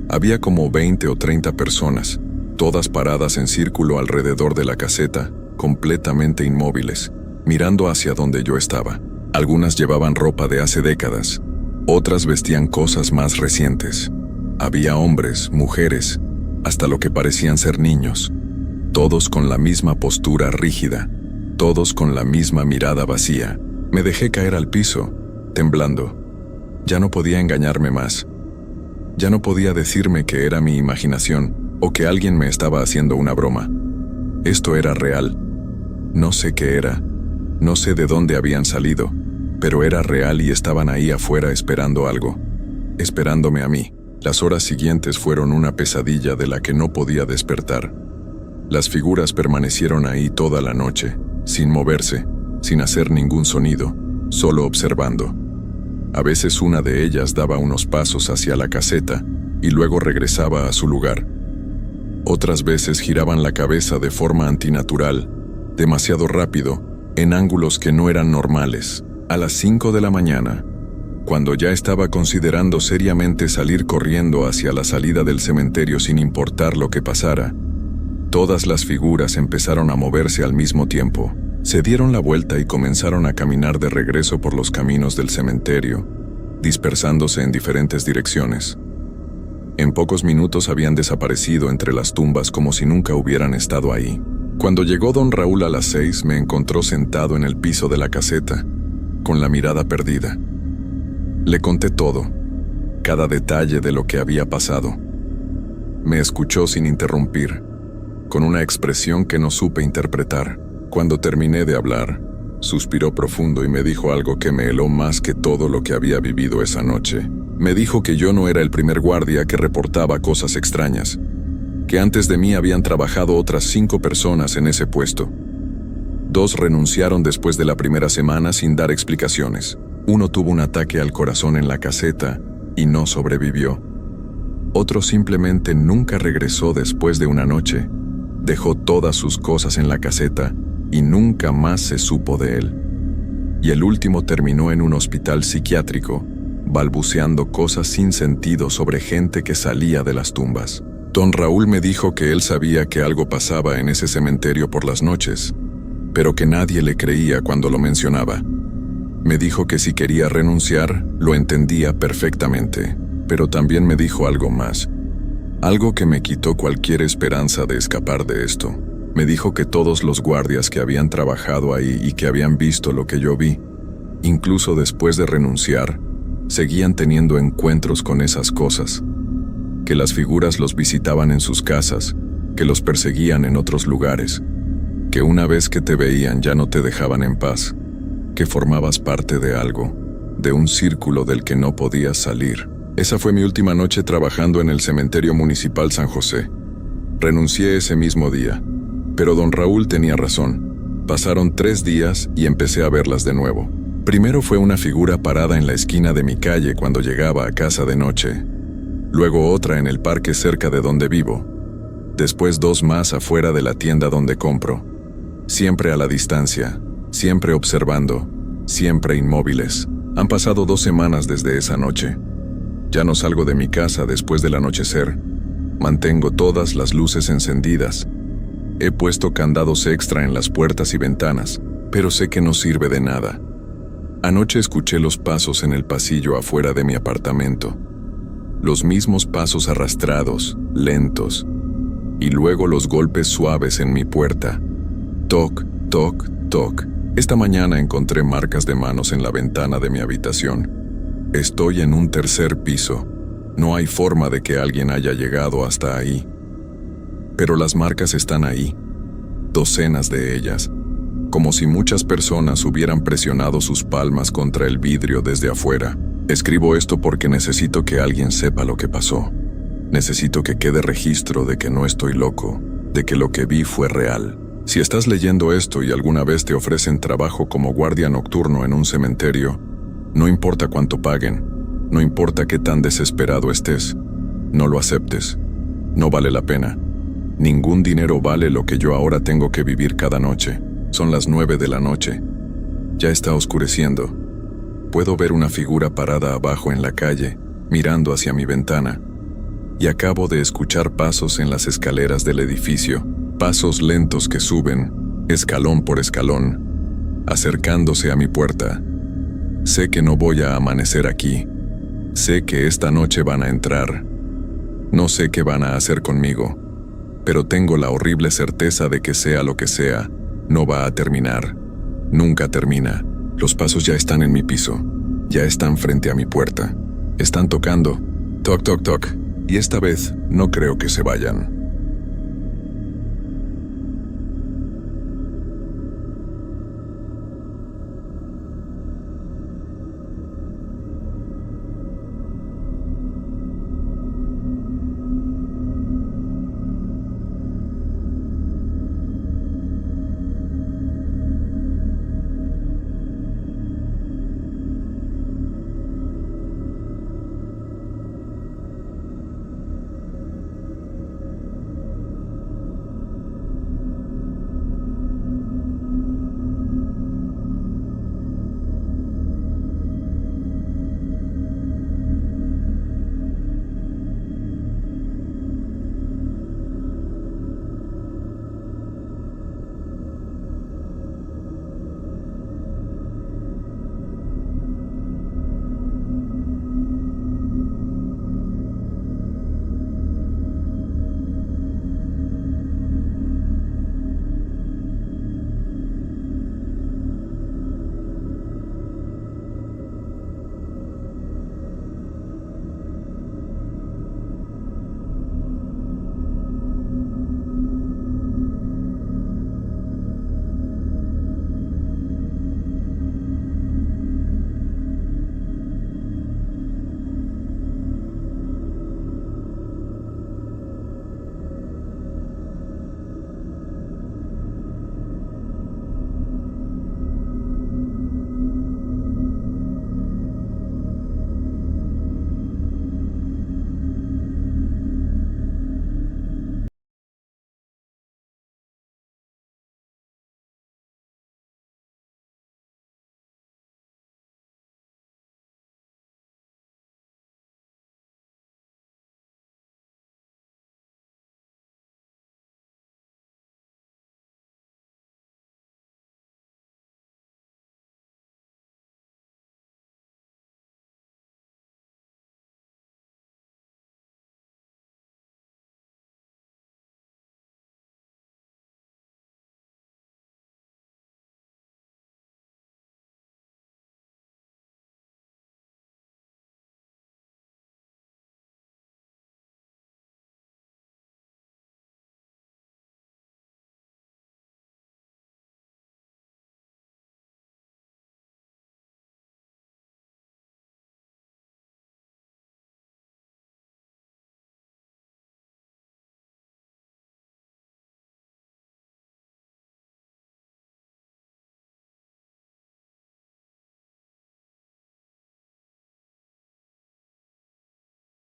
Había como 20 o 30 personas, todas paradas en círculo alrededor de la caseta, completamente inmóviles, mirando hacia donde yo estaba. Algunas llevaban ropa de hace décadas, otras vestían cosas más recientes. Había hombres, mujeres, hasta lo que parecían ser niños, todos con la misma postura rígida, todos con la misma mirada vacía. Me dejé caer al piso, temblando. Ya no podía engañarme más. Ya no podía decirme que era mi imaginación o que alguien me estaba haciendo una broma. Esto era real. No sé qué era, no sé de dónde habían salido, pero era real y estaban ahí afuera esperando algo, esperándome a mí. Las horas siguientes fueron una pesadilla de la que no podía despertar. Las figuras permanecieron ahí toda la noche, sin moverse, sin hacer ningún sonido, solo observando. A veces una de ellas daba unos pasos hacia la caseta y luego regresaba a su lugar. Otras veces giraban la cabeza de forma antinatural, demasiado rápido, en ángulos que no eran normales. A las 5 de la mañana, cuando ya estaba considerando seriamente salir corriendo hacia la salida del cementerio sin importar lo que pasara, todas las figuras empezaron a moverse al mismo tiempo. Se dieron la vuelta y comenzaron a caminar de regreso por los caminos del cementerio, dispersándose en diferentes direcciones. En pocos minutos habían desaparecido entre las tumbas como si nunca hubieran estado ahí. Cuando llegó don Raúl a las 6, me encontró sentado en el piso de la caseta, con la mirada perdida. Le conté todo, cada detalle de lo que había pasado. Me escuchó sin interrumpir, con una expresión que no supe interpretar. Cuando terminé de hablar, Suspiró profundo y me dijo algo que me heló más que todo lo que había vivido esa noche. Me dijo que yo no era el primer guardia que reportaba cosas extrañas, que antes de mí habían trabajado otras 5 personas en ese puesto. 2 renunciaron después de la primera semana sin dar explicaciones. 1 tuvo un ataque al corazón en la caseta y no sobrevivió. Otro simplemente nunca regresó después de una noche. Dejó todas sus cosas en la caseta y nunca más se supo de él. Y el último terminó en un hospital psiquiátrico, balbuceando cosas sin sentido sobre gente que salía de las tumbas. Don Raúl me dijo que él sabía que algo pasaba en ese cementerio por las noches, pero que nadie le creía cuando lo mencionaba. Me dijo que si quería renunciar, lo entendía perfectamente, pero también me dijo algo más, algo que me quitó cualquier esperanza de escapar de esto. Me dijo que todos los guardias que habían trabajado ahí y que habían visto lo que yo vi, incluso después de renunciar, seguían teniendo encuentros con esas cosas, que las figuras los visitaban en sus casas, que los perseguían en otros lugares, que una vez que te veían ya no te dejaban en paz, que formabas parte de algo, de un círculo del que no podías salir. Esa fue mi última noche trabajando en el Cementerio Municipal San José. Renuncié ese mismo día, pero don Raúl tenía razón. Pasaron 3 días y empecé a verlas de nuevo. Primero fue una figura parada en la esquina de mi calle cuando llegaba a casa de noche. Luego otra en el parque cerca de donde vivo. Después 2 más afuera de la tienda donde compro. Siempre a la distancia, siempre observando, siempre inmóviles. Han pasado 2 semanas desde esa noche. Ya no salgo de mi casa después del anochecer. Mantengo todas las luces encendidas. He puesto candados extra en las puertas y ventanas, pero sé que no sirve de nada. Anoche escuché los pasos en el pasillo afuera de mi apartamento. Los mismos pasos arrastrados, lentos, y luego los golpes suaves en mi puerta. Toc, toc, toc. Esta mañana encontré marcas de manos en la ventana de mi habitación. Estoy en un 3er piso. No hay forma de que alguien haya llegado hasta ahí. Pero las marcas están ahí, docenas de ellas, como si muchas personas hubieran presionado sus palmas contra el vidrio desde afuera. Escribo esto porque necesito que alguien sepa lo que pasó. Necesito que quede registro de que no estoy loco, de que lo que vi fue real. Si estás leyendo esto y alguna vez te ofrecen trabajo como guardia nocturno en un cementerio, no importa cuánto paguen, no importa qué tan desesperado estés, no lo aceptes. No vale la pena. Ningún dinero vale lo que yo ahora tengo que vivir cada noche. Son las 9 de la noche. Ya está oscureciendo. Puedo ver una figura parada abajo en la calle, mirando hacia mi ventana. Y acabo de escuchar pasos en las escaleras del edificio, pasos lentos que suben, escalón por escalón, acercándose a mi puerta. Sé que no voy a amanecer aquí. Sé que esta noche van a entrar. No sé qué van a hacer conmigo, pero tengo la horrible certeza de que sea lo que sea, no va a terminar. Nunca termina. Los pasos ya están en mi piso. Ya están frente a mi puerta. Están tocando. Toc, toc, toc. Y esta vez no creo que se vayan.